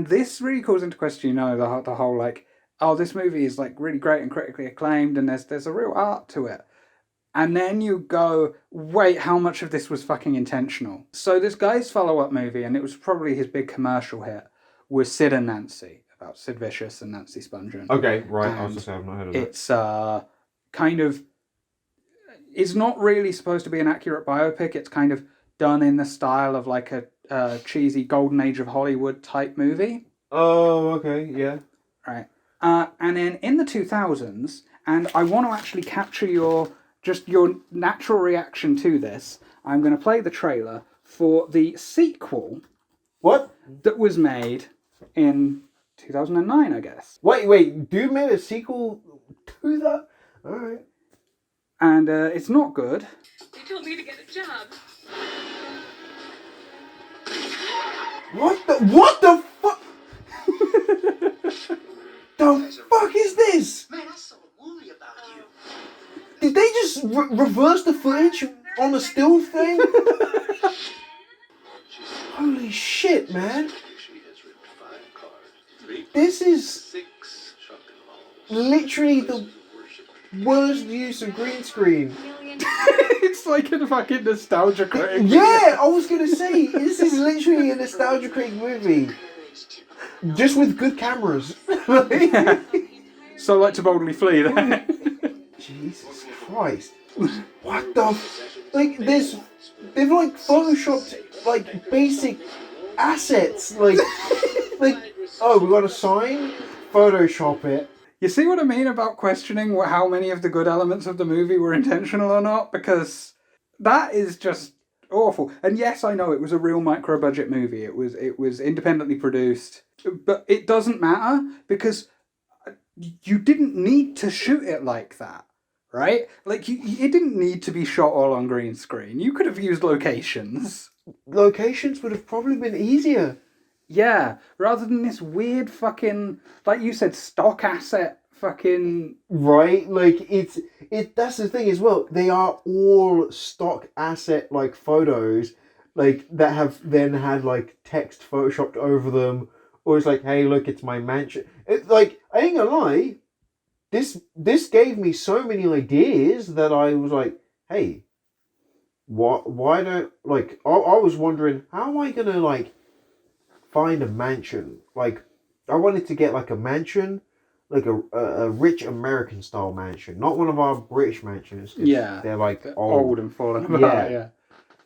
this really calls into question, the whole like, oh, this movie is like really great and critically acclaimed, and there's a real art to it. And then you go, wait, how much of this was fucking intentional? So this guy's follow-up movie, and it was probably his big commercial hit, was Sid and Nancy, about Sid Vicious and Nancy Spungen. Okay, right. I was just saying, I've not heard of that. It's kind of, it's not really supposed to be an accurate biopic. It's kind of done in the style of like a cheesy golden age of Hollywood type movie. Oh, okay, yeah. Right. And then in the 2000s, and I want to actually capture your natural reaction to this, I'm going to play the trailer for the sequel. What? That was made in 2009, I guess. Wait, Dude made a sequel to that? Alright. And it's not good. They told me to get a job. What the fuck? The fuck is this? Man, I saw a movie about you. Did they just reverse the footage on a still thing? Holy shit, man. This is literally the worst use of green screen. It's like a fucking nostalgia critic. Yeah, I was gonna say, this is literally a nostalgia critic movie. Just with good cameras. Yeah. So like To Boldly Flee there. Jesus Christ. What the like they've like photoshopped like basic assets like oh, we got a sign? Photoshop it. You see what I mean about questioning how many of the good elements of the movie were intentional or not? Because that is just awful. And yes, I know it was a real micro-budget movie. It was independently produced. But it doesn't matter because you didn't need to shoot it like that, right? Like, it didn't need to be shot all on green screen. You could have used locations. Locations would have probably been easier. Yeah, rather than this weird fucking, like you said, stock asset fucking... Right, like, that's the thing as well. They are all stock asset, like, photos, like, that have then had, like, text photoshopped over them, or it's like, hey, look, it's my mansion. It's like, I ain't gonna lie, this gave me so many ideas that I was like, hey, why don't, like, I was wondering, how am I gonna, like, find a mansion? Like, I wanted to get, like, a mansion, like a rich American style mansion, not one of our British mansions. 'Cause Yeah. they're like Old and fallen apart. Yeah. Yeah.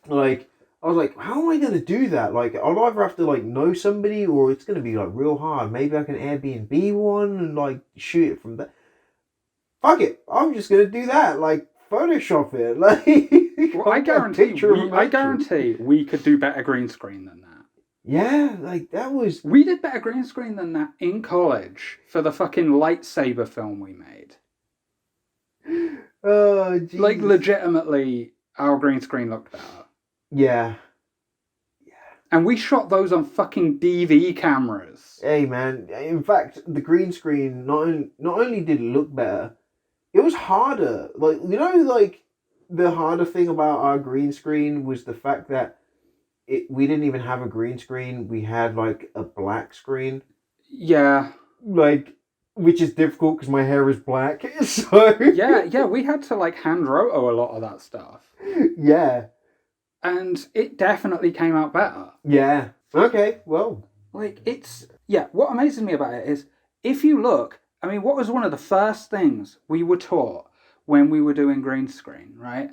Like, I was like, how am I going to do that? Like, I'll either have to, like, know somebody or it's going to be, like, real hard. Maybe I can Airbnb one and, like, shoot it from there. Fuck it. I'm just going to do that. Like, Photoshop it. Like, Well, I guarantee we could do better green screen than that. Yeah, like, that was... We did better green screen than that in college for the fucking lightsaber film we made. Oh, jeez. Like, legitimately, our green screen looked better. Yeah. And we shot those on fucking DV cameras. Hey, man. In fact, the green screen, not only did it look better, it was harder. Like, you know, like, the harder thing about our green screen was the fact that we didn't even have a green screen. We had, like, a black screen. Yeah. Like, which is difficult because my hair is black. So... Yeah, we had to, like, hand roto a lot of that stuff. Yeah. And it definitely came out better. Yeah. Okay, well. Like, it's... Yeah, what amazes me about it is, if you look... I mean, what was one of the first things we were taught when we were doing green screen, right?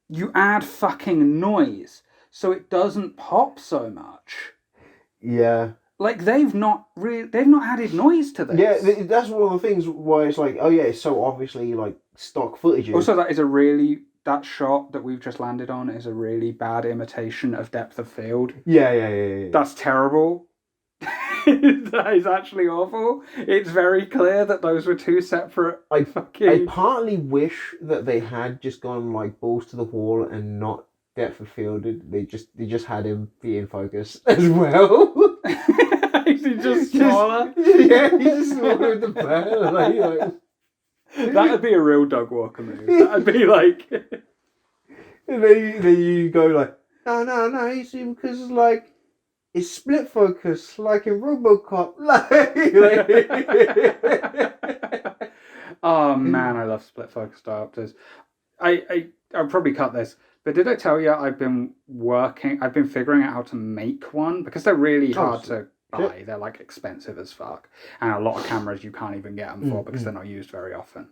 You add fucking noise so it doesn't pop so much. Yeah. Like, they've not added noise to this. Yeah, that's one of the things why it's like, oh yeah, it's so obviously, like, stock footage. Also, that shot that we've just landed on is a really bad imitation of depth of field. Yeah. That's terrible. That is actually awful. It's very clear that those were two separate I fucking... partly wish that they had just gone, like, balls to the wall and not depth of fielded. They just had him be in focus as well. Is he just smaller? Yeah, he's just smaller with the bird. Like... That'd be a real dog walker move. That'd be like... And then you go like, no, you see, because it's like, it's split focus, like in RoboCop. Oh man, I love split focus diopters. I'll probably cut this, but did I tell you I've been figuring out how to make one, because they're really hard to buy. They're like expensive as fuck, and a lot of cameras you can't even get them for because they're not used very often.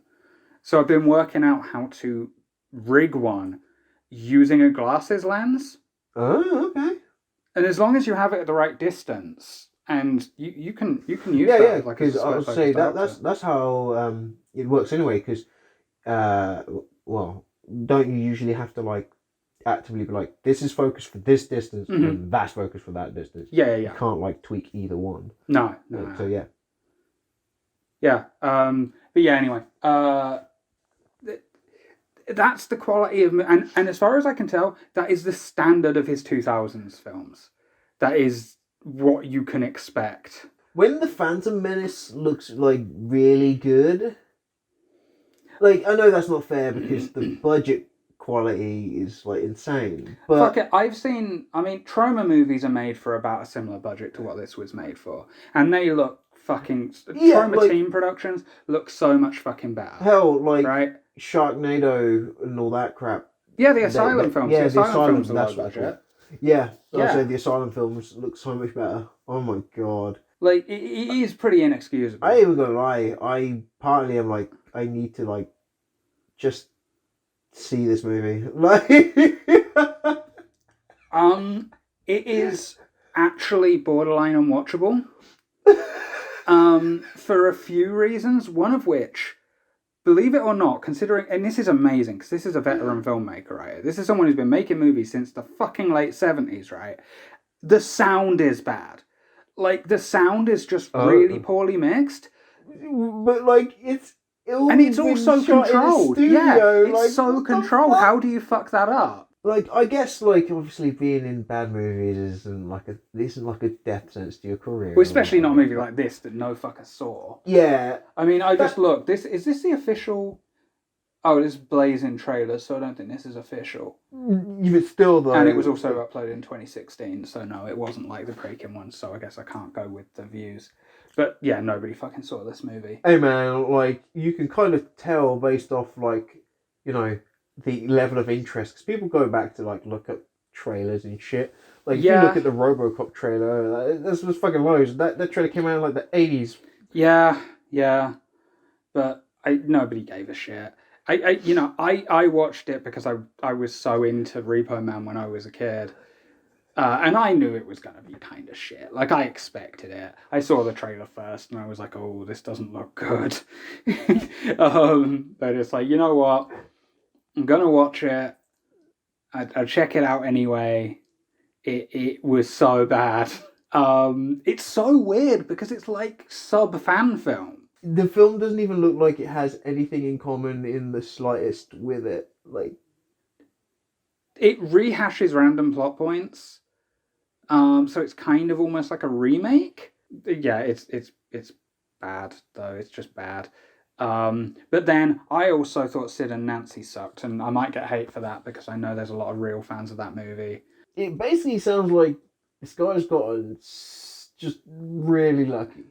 So I've been working out how to rig one using a glasses lens. Oh, okay. And as long as you have it at the right distance, and you can use that. Yeah, like, because I would say that's how it works anyway. Because well, don't you usually have to like actively be like, this is focused for this distance, and that's focused for that distance? Yeah. You can't like tweak either one. No. So yeah. Yeah. But yeah. Anyway. That's the quality of... And as far as I can tell, that is the standard of his 2000s films. That is what you can expect. When The Phantom Menace looks, like, really good... Like, I know that's not fair because the budget quality is, like, insane. But... Fuck it, I've seen... I mean, trauma movies are made for about a similar budget to what this was made for. And they look fucking... Trauma team productions look so much fucking better. Hell, like... Right? Sharknado and all that crap. Yeah, the Asylum films. Yeah, the Asylum films are that's low budget. Yeah, I'll say the Asylum films look so much better. Oh my god. Like, it is pretty inexcusable. I ain't even gonna lie. I partly am like, I need to like, just see this movie. Like, it is actually borderline unwatchable. For a few reasons. One of which, believe it or not, considering, and this is amazing because this is a veteran filmmaker, right? This is someone who's been making movies since the fucking late 70s, right? The sound is bad. Like, the sound is just really poorly mixed. But like, it's also controlled. Yeah, it's like, so controlled. How do you fuck that up? Like, I guess, like, obviously being in bad movies isn't like a death sentence to your career. Well, especially not a movie like this that no fucker saw. Yeah. I mean, I just looked. Is this the official... Oh, it is blazing trailers, so I don't think this is official. But still, though... And it was also uploaded in 2016, so no, it wasn't like the Preakin one, so I guess I can't go with the views. But yeah, nobody fucking saw this movie. Hey man, like, you can kind of tell based off, like, you know, the level of interest. Because people go back to, like, look at trailers and shit. Like, if you look at the RoboCop trailer, this was fucking loads. That trailer came out in, like, the 80s. Yeah. but nobody gave a shit. I watched it because I was so into Repo Man when I was a kid. And I knew it was going to be kind of shit. Like, I expected it. I saw the trailer first, and I was like, oh, this doesn't look good. But it's like, you know what? I'm going to watch it. I'll check it out anyway. It was so bad. It's so weird because it's like sub-fan film. The film doesn't even look like it has anything in common in the slightest with it. Like, it rehashes random plot points. So it's kind of almost like a remake. Yeah, it's bad though. It's just bad. But then I also thought Sid and Nancy sucked, and I might get hate for that because I know there's a lot of real fans of that movie. it basically sounds like this guy's gotten just really lucky.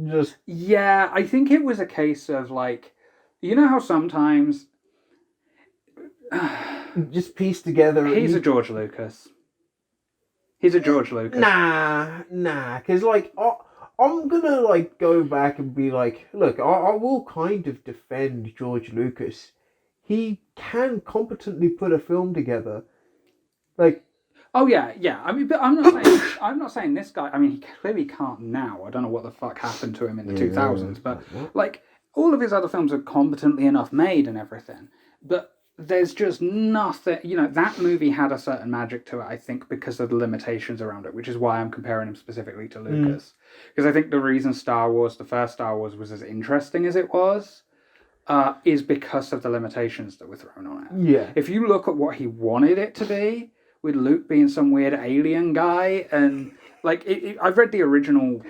Just Yeah, I think it was a case of like, you know how sometimes just piece together. he's a George Lucas. He's a George Lucas. Nah, because like I'm gonna like go back and be like, look, I will kind of defend George Lucas. He can competently put a film together. Like, oh yeah. I mean, but I'm not saying this guy. I mean, he clearly can't now. I don't know what the fuck happened to him in the 2000s, but like all of his other films are competently enough made and everything. But there's just nothing. You know, that movie had a certain magic to it. I think because of the limitations around it, which is why I'm comparing him specifically to Lucas. Because I think the reason the first Star Wars, was as interesting as it was. Is because of the limitations that were thrown on it. yeah, If you look at what he wanted it to be, with Luke being some weird alien guy, and like I've read the original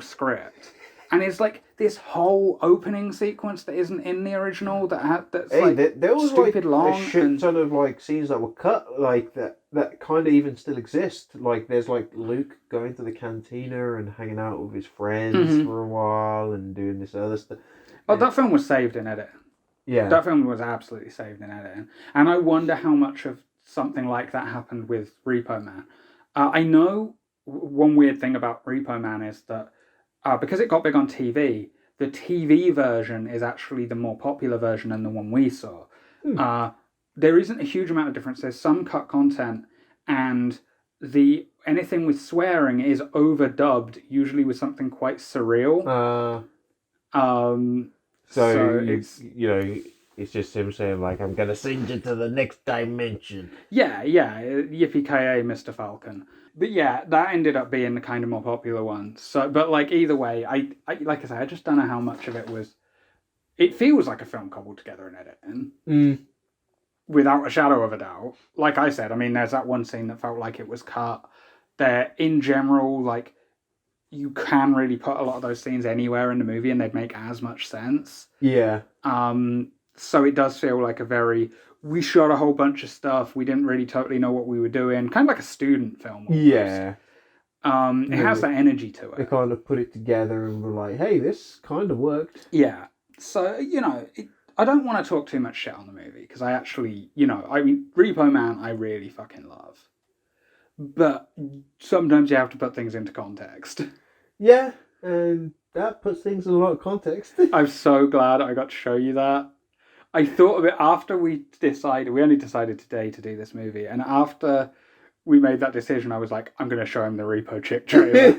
script, and it's like this whole opening sequence that isn't in the original that's hey, like there was stupid like long a shit and... ton of like scenes that were cut like that kind of even still exist. Like there's like Luke going to the cantina and hanging out with his friends for a while and doing this other stuff. Oh, that film was saved in editing. Yeah, That film was absolutely saved in editing. And I wonder how much of something like that happened with Repo Man. I know one weird thing about Repo Man is that because it got big on TV, the TV version is actually the more popular version than the one we saw. There isn't a huge amount of difference. There's some cut content, and anything with swearing is overdubbed, usually with something quite surreal. So it's it's just him saying like, "I'm gonna send you to the next dimension." yeah, yippee-ki-yay, Mr. Falcon. But yeah, that ended up being the kind of more popular one. So, but like either way, I like I say, I just don't know how much of it was. It feels like a film cobbled together in editing, without a shadow of a doubt. Like I said, I mean, there's that one scene that felt like it was cut. There, in general, like you can really put a lot of those scenes anywhere in the movie, and they'd make as much sense. Yeah. So it does feel like we shot a whole bunch of stuff. We didn't really totally know what we were doing. Kind of like a student film. Almost. Yeah. It has that energy to They it. kind of put it together and were like, "Hey, this kind of worked." Yeah. So, I don't want to talk too much shit on the movie because I actually, I mean, Repo Man, I really fucking love. But sometimes you have to put things into context. Yeah, and that puts things in a lot of context. I'm so glad I got to show you that. I thought of it after we only decided today to do this movie, and after we made that decision, I was like, I'm going to show him the Repo Chick trailer.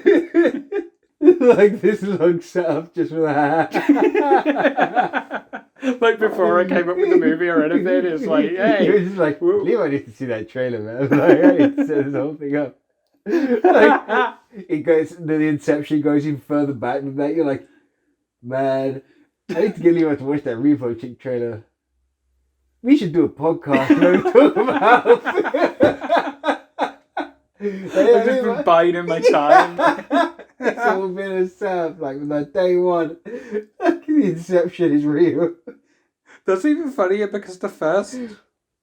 Like this long setup just for that. Like before I came up with the movie or anything, it's like, hey. You're just like, Levi needs to see that trailer, man. Like, I need to set this whole thing up. Like, it goes, the inception goes even further back than that. You're like, man, I need to get Levi to watch that Repo Chick trailer. We should do a podcast where we talk about. I've just been biding my time. It's all been a setup, like from that day one. The inception is real. That's even funnier because the first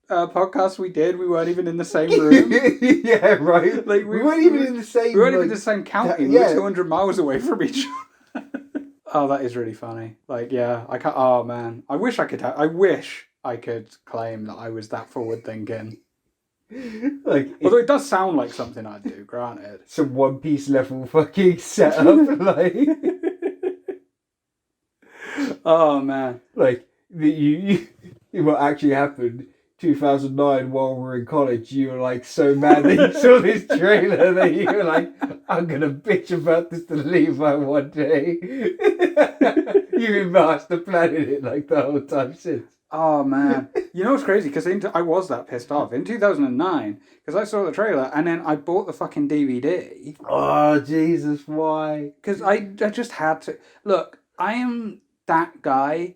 podcast we did, we weren't even in the same room. Yeah, right. Like we weren't even in the same. We weren't even in the same county. yeah. We were 200 miles away from each other. Oh, that is really funny. Like, yeah, I can't. Oh man, I wish I could claim that I was that forward thinking. Like, Although it does sound like something I'd do, granted. some One Piece level fucking setup, like. Oh man. Like what actually happened 2009 while we were in college. You were like so mad that you saw this trailer that you were like, I'm gonna bitch about this to Levi one day. You've been master planning it like the whole time since. Oh man. You know what's crazy? Because I was that pissed off in 2009 because I saw the trailer and then I bought the fucking DVD Oh Jesus, why? because I just had to. Look, I am that guy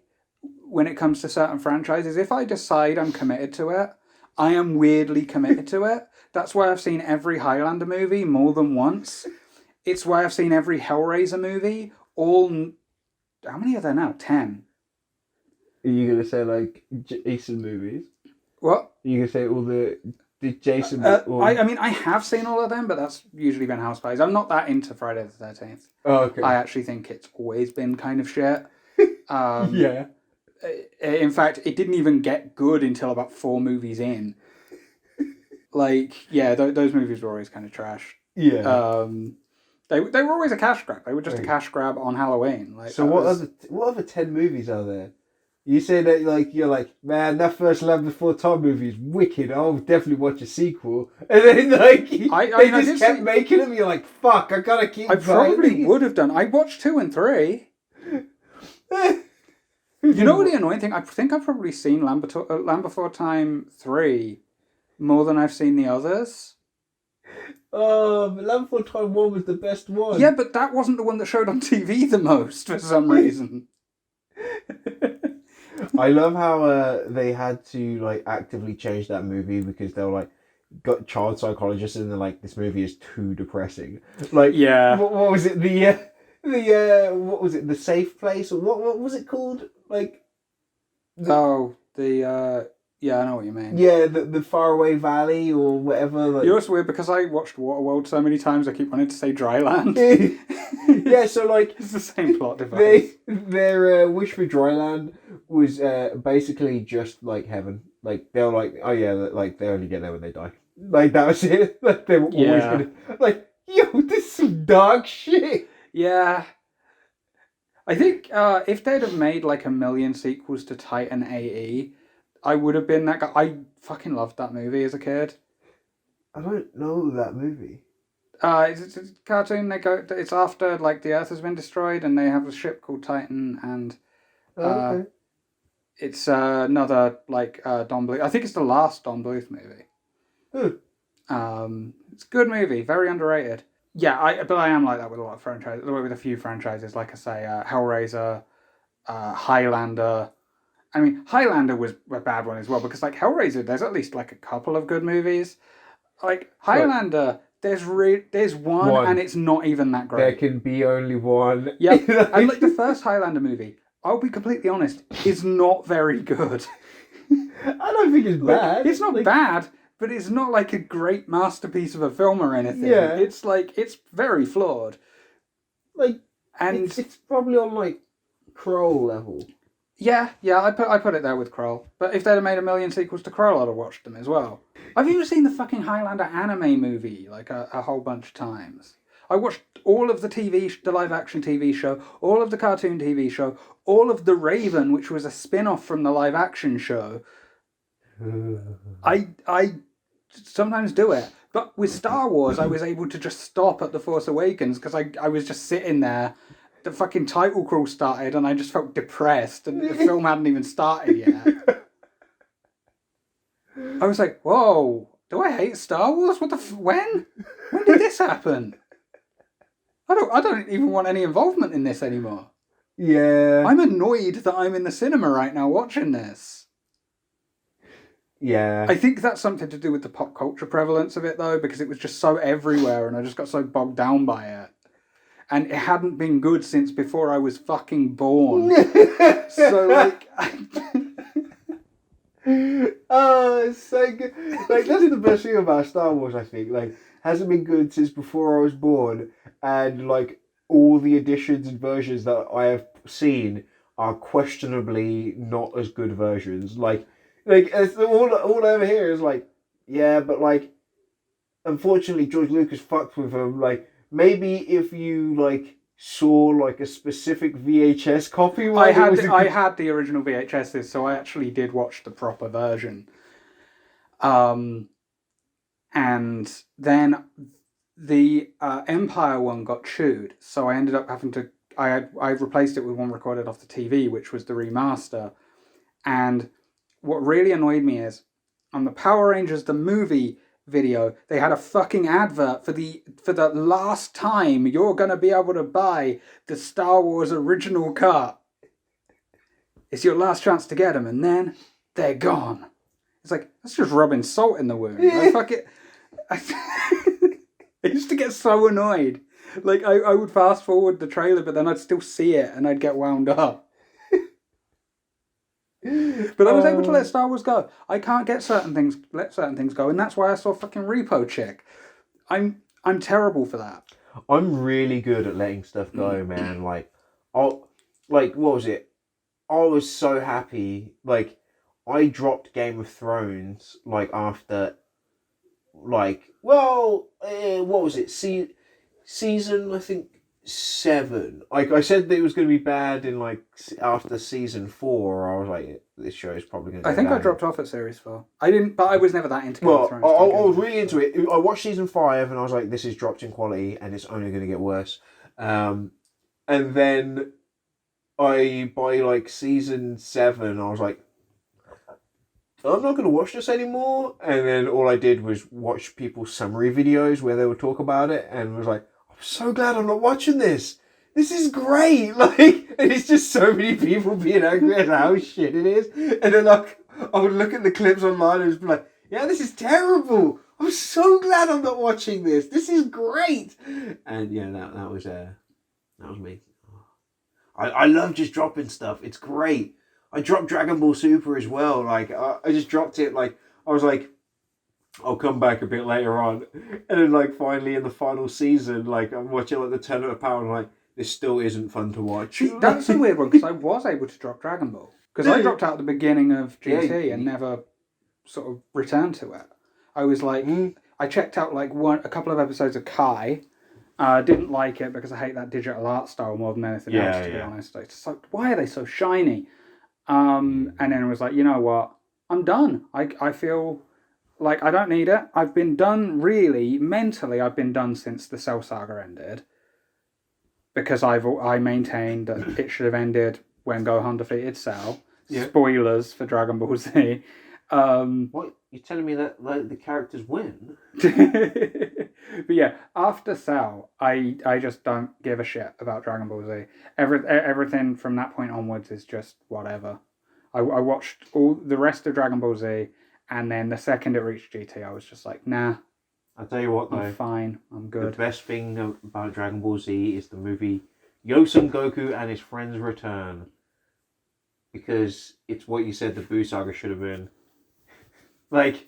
when it comes to certain franchises. If I decide I'm committed to it, I am weirdly committed to it. That's why I've seen every Highlander movie more than once. It's why I've seen every Hellraiser movie. How many are there now? 10. Are you gonna say like Jason movies? What? Are you gonna say all the Jason? I mean, I have seen all of them, but that's usually been house parties. I'm not that into Friday the 13th. Oh, okay. I actually think it's always been kind of shit. Yeah. In fact, it didn't even get good until about 4 movies in. Like, yeah, those movies were always kind of trash. Yeah. They were always a cash grab. They were just a cash grab on Halloween. Like, So what other 10 movies are there? You say that like you're like, man, that first Land Before Time movie is wicked. I'll definitely watch a sequel. And then like they just kept making them. You're like, fuck, I gotta keep. I probably would have done. I watched 2 and 3. You know what the annoying thing? I think I've probably seen Land Before Time 3 more than I've seen the others. Oh, but Land Before Time 1 was the best one. Yeah, but that wasn't the one that showed on TV the most for some reason. I love how they had to like actively change that movie because they were like got child psychologists and they're like, this movie is too depressing. Like, yeah, what was it? What was it? The Safe Place or what was it called? Like, yeah, I know what you mean. Yeah, the Faraway Valley or whatever. Like... You know what's weird? Because I watched Waterworld so many times, I keep wanting to say Dryland. Yeah, so like it's the same plot device. Their wish for Dryland was basically just like heaven. Like they were like, oh yeah, like they only get there when they die. Like that was it. Like they were always gonna like, yo, this is some dark shit. Yeah. I think if they'd have made like 1 million sequels to Titan AE, I would have been that guy. I fucking loved that movie as a kid. I don't know that movie. It's a cartoon. It's after like the Earth has been destroyed, and they have a ship called Titan, and Okay. it's another like Don Bluth. I think it's the last Don Bluth movie. It's a good movie, very underrated. Yeah, but I am like that with a lot of franchises. With a few franchises, like I say, Hellraiser, Highlander. I mean, Highlander was a bad one as well because, like Hellraiser, there's at least like a couple of good movies. Like Highlander, there's one, and it's not even that great. There can be only one. Yeah, and like the first Highlander movie, I'll be completely honest, is not very good. I don't think it's bad. It's not bad, but it's not like a great masterpiece of a film or anything. Yeah. It's like it's very flawed. Like, and it's probably on like Kroll level. Yeah, I put it there with Kroll. But if they'd have made 1 million sequels to Kroll, I'd have watched them as well. I've even seen the fucking Highlander anime movie like a whole bunch of times. I watched all of the live action TV show, all of the cartoon TV show, all of The Raven, which was a spin-off from the live action show. I sometimes do it. But with Star Wars, I was able to just stop at The Force Awakens because I was just sitting there. The fucking title crawl started and I just felt depressed and the film hadn't even started yet. I was like, whoa, do I hate Star Wars? What the when? When did this happen? I don't even want any involvement in this anymore. Yeah. I'm annoyed that I'm in the cinema right now watching this. Yeah. I think that's something to do with the pop culture prevalence of it though, because it was just so everywhere and I just got so bogged down by it. And it hadn't been good since before I was fucking born. So, like... Oh, it's so good. Like, that's the best thing about Star Wars, I think. Like, hasn't been good since before I was born. And, like, all the editions and versions that I have seen are questionably not as good versions. Like it's all over here is like, yeah, but, like, unfortunately, George Lucas fucked with them. Like, maybe if you, like, saw like a specific VHS copy. One. I had the original VHSs, so I actually did watch the proper version. And then the Empire one got chewed, so I ended up having to. I replaced it with one recorded off the TV, which was the remaster. And what really annoyed me is on the Power Rangers the movie video, they had a fucking advert for the last time you're gonna be able to buy the Star Wars original cut. It's your last chance to get them, and then they're gone. It's like, that's just rubbing salt in the wound. Like, fuck it. I used to get so annoyed. Like, I would fast forward the trailer, but then I'd still see it and I'd get wound up. But I was able to let Star Wars go. I can't let certain things go, and that's why I saw fucking Repo Chick. I'm terrible for that. I'm really good at letting stuff go, man. Like, what was it? I was so happy. Like, I dropped Game of Thrones like after, like, what was it? Season, I think 7. Like, I said that it was going to be bad in like after season 4. I was like, this show is probably going to. I think I dropped off at series 4. I didn't, but I was never that into Game of Thrones. I was really into it. I watched season 5 and I was like, this is dropped in quality and it's only going to get worse. And then by like season 7, I was like, I'm not going to watch this anymore. And then all I did was watch people's summary videos where they would talk about it, and was like, I'm so glad I'm not watching this. This is great. Like, and it's just so many people being angry at how shit it is. And then like, I would look at the clips online and just be like, yeah, this is terrible. I'm so glad I'm not watching this. This is great. And yeah, that was me. I love just dropping stuff. It's great. I dropped Dragon Ball Super as well. Like, I just dropped it. Like, I was like, I'll come back a bit later on. And then, like, finally in the final season, like, I'm watching, like, the Tournament of Power, and I'm like, this still isn't fun to watch. That's a weird one, because I was able to drop Dragon Ball. Because I dropped out at the beginning of GT and never sort of returned to it. I was like, I checked out, like, a couple of episodes of Kai. Didn't like it because I hate that digital art style more than anything else, to be honest. It's just like, why are they so shiny? And then I was like, you know what? I'm done. I feel like I don't need it. I've been done, really, mentally, I've been done since the Cell Saga ended. Because I maintained that it should have ended when Gohan defeated Cell. Yeah. Spoilers for Dragon Ball Z. What? You're telling me that like the characters win? But yeah, after Cell, I just don't give a shit about Dragon Ball Z. Everything from that point onwards is just whatever. I watched all the rest of Dragon Ball Z, and then the second it reached GT, I was just like, nah. I'll tell you what, though. I'm fine. I'm good. The best thing about Dragon Ball Z is the movie Yosun Goku and His Friends Return. Because it's what you said the Buu Saga should have been. Like,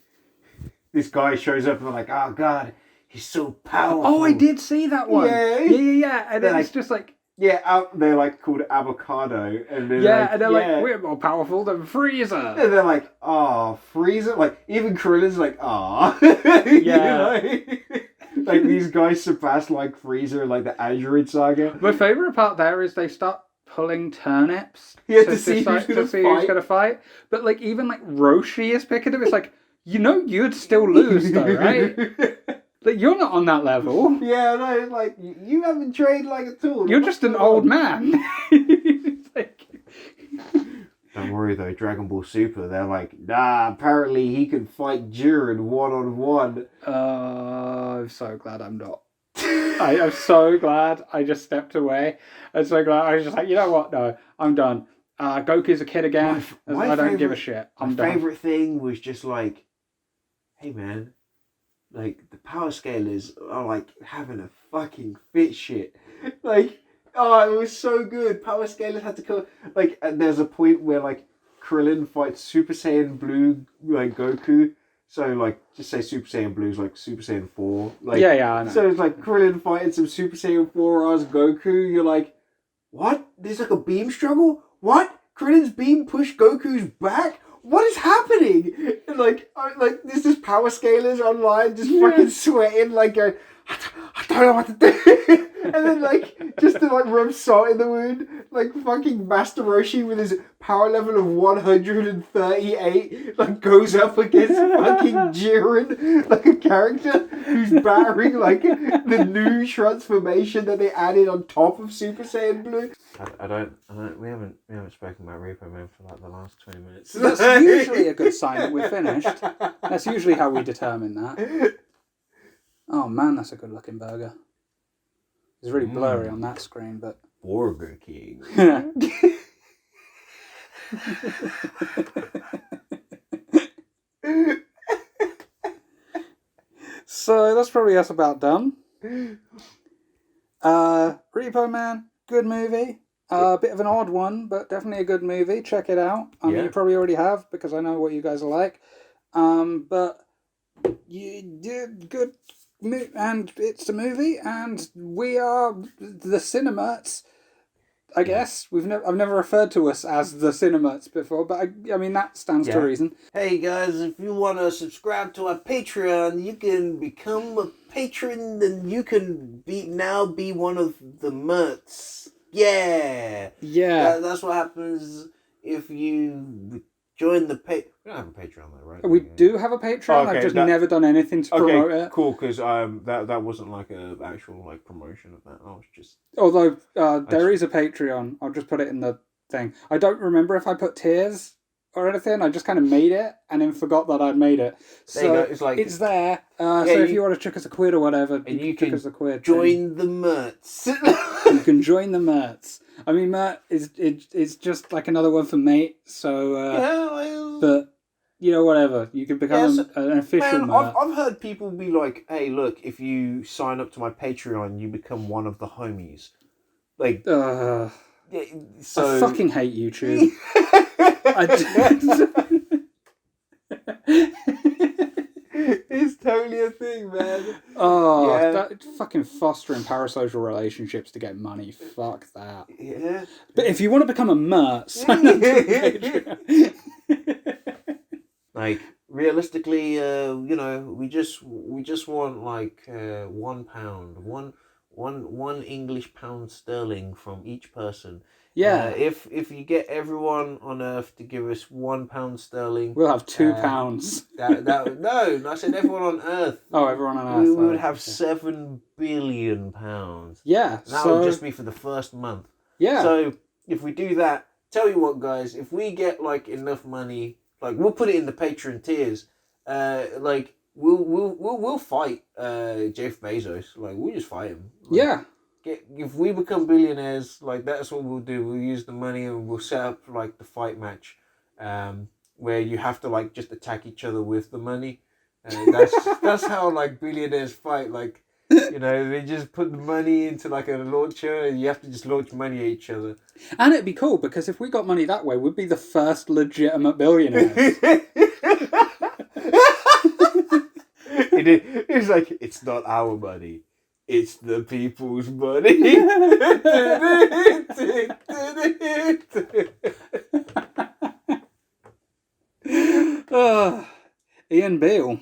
this guy shows up and they're like, oh god, he's so powerful. Oh, I did see that one. Yeah. And then like, it's just like... Yeah, they're like called Avocado. And they're and they're like, we're more powerful than Frieza. And they're like, oh, Frieza? Like, even Krillin's like, ah. Like, these guys surpass like Frieza in like the Android Saga. My favourite part there is they start pulling turnips to see who's going to fight. But like even like Roshi is picking him. It's like, you know you'd still lose though, right? Like you're not on that level. Yeah, no, it's like you haven't trained like at all. You're just an old man. It's like... Don't worry though, Dragon Ball Super, they're like, nah, apparently he can fight Jiren 1-on-1. I'm so glad I'm not. I'm so glad I just stepped away. I'm so glad. I was just like, you know what? No, I'm done. Goku's a kid again. I don't give a shit. My favourite thing was just like, hey man, like the power scalers are like having a fucking fit shit. Like, oh, it was so good. Power scalers had to come. Like, and there's a point where like Krillin fights Super Saiyan Blue like Goku. So, like, just say Super Saiyan Blue is like Super Saiyan 4. Like, yeah, I know. So it's like Krillin fighting some Super Saiyan 4 Goku. You're like, what? There's like a beam struggle? What? Krillin's beam pushed Goku's back? What is happening? And like, there's just power scalers online just fucking sweating, like going, I don't know what to do. And then, like, just to, like, rub salt in the wound, like, fucking Master Roshi with his power level of 138, like, goes up against fucking Jiren, like a character who's battering, like, the new transformation that they added on top of Super Saiyan Blue. We haven't spoken about Repo Man for like the last 20 minutes. That's usually a good sign that we're finished. That's usually how we determine that. Oh man, that's a good looking burger. It's really blurry on that screen, but... Burger King. So that's probably us about done. Repo Man, good movie. A bit of an odd one, but definitely a good movie. Check it out. I mean, you probably already have, because I know what you guys are like. But you did good, and it's a movie, and we are the CineMerts. I guess I've never referred to us as the CineMerts before, but I mean that stands to reason. Hey guys, if you want to subscribe to our Patreon, you can become a patron, and you can be one of the Merts. Yeah. That's what happens if you join the We don't have a Patreon though, right? We do have a Patreon. Okay, I've just never done anything to promote it. Cool, because that wasn't like a actual like promotion of that. I was just... Although there is a Patreon. I'll just put it in the thing. I don't remember if I put tiers or anything. I just kind of made it and then forgot that I'd made it. So it's like... it's there. So if you want to chuck us a quid or whatever, and you chuck can us a quid. join the Merts. You can join the Merts. I mean, Mert it's just like another one for mate. So, but you know, whatever. You can become an official Mert. I've heard people be like, "Hey, look, if you sign up to my Patreon, you become one of the homies." Like, I so fucking hate YouTube. It's totally a thing, man. That fucking fostering parasocial relationships to get money. Fuck that. Yeah. But if you want to become a Mert, sign up to Patreon. Like, realistically, we just want like £1, one English pound sterling from each person. Yeah. If you get everyone on Earth to give us £1 sterling, We'll have £2. No, I said everyone on Earth. Oh, everyone on Earth. We would have £7 billion. Yeah. And that would just be for the first month. Yeah. So if we do that, tell you what, guys, if we get like enough money, like we'll put it in the Patreon tiers. Like we'll fight Jeff Bezos. Like we'll just fight him. Like, yeah. If we become billionaires, like that's what we'll do. We'll use the money and we'll set up like the fight match, where you have to like just attack each other with the money. That's how like billionaires fight. Like, you know, they just put the money into like a launcher and you have to just launch money at each other. And it'd be cool because if we got money that way, we'd be the first legitimate billionaires. It's like, it's not our money. It's the people's money. Ian Beale.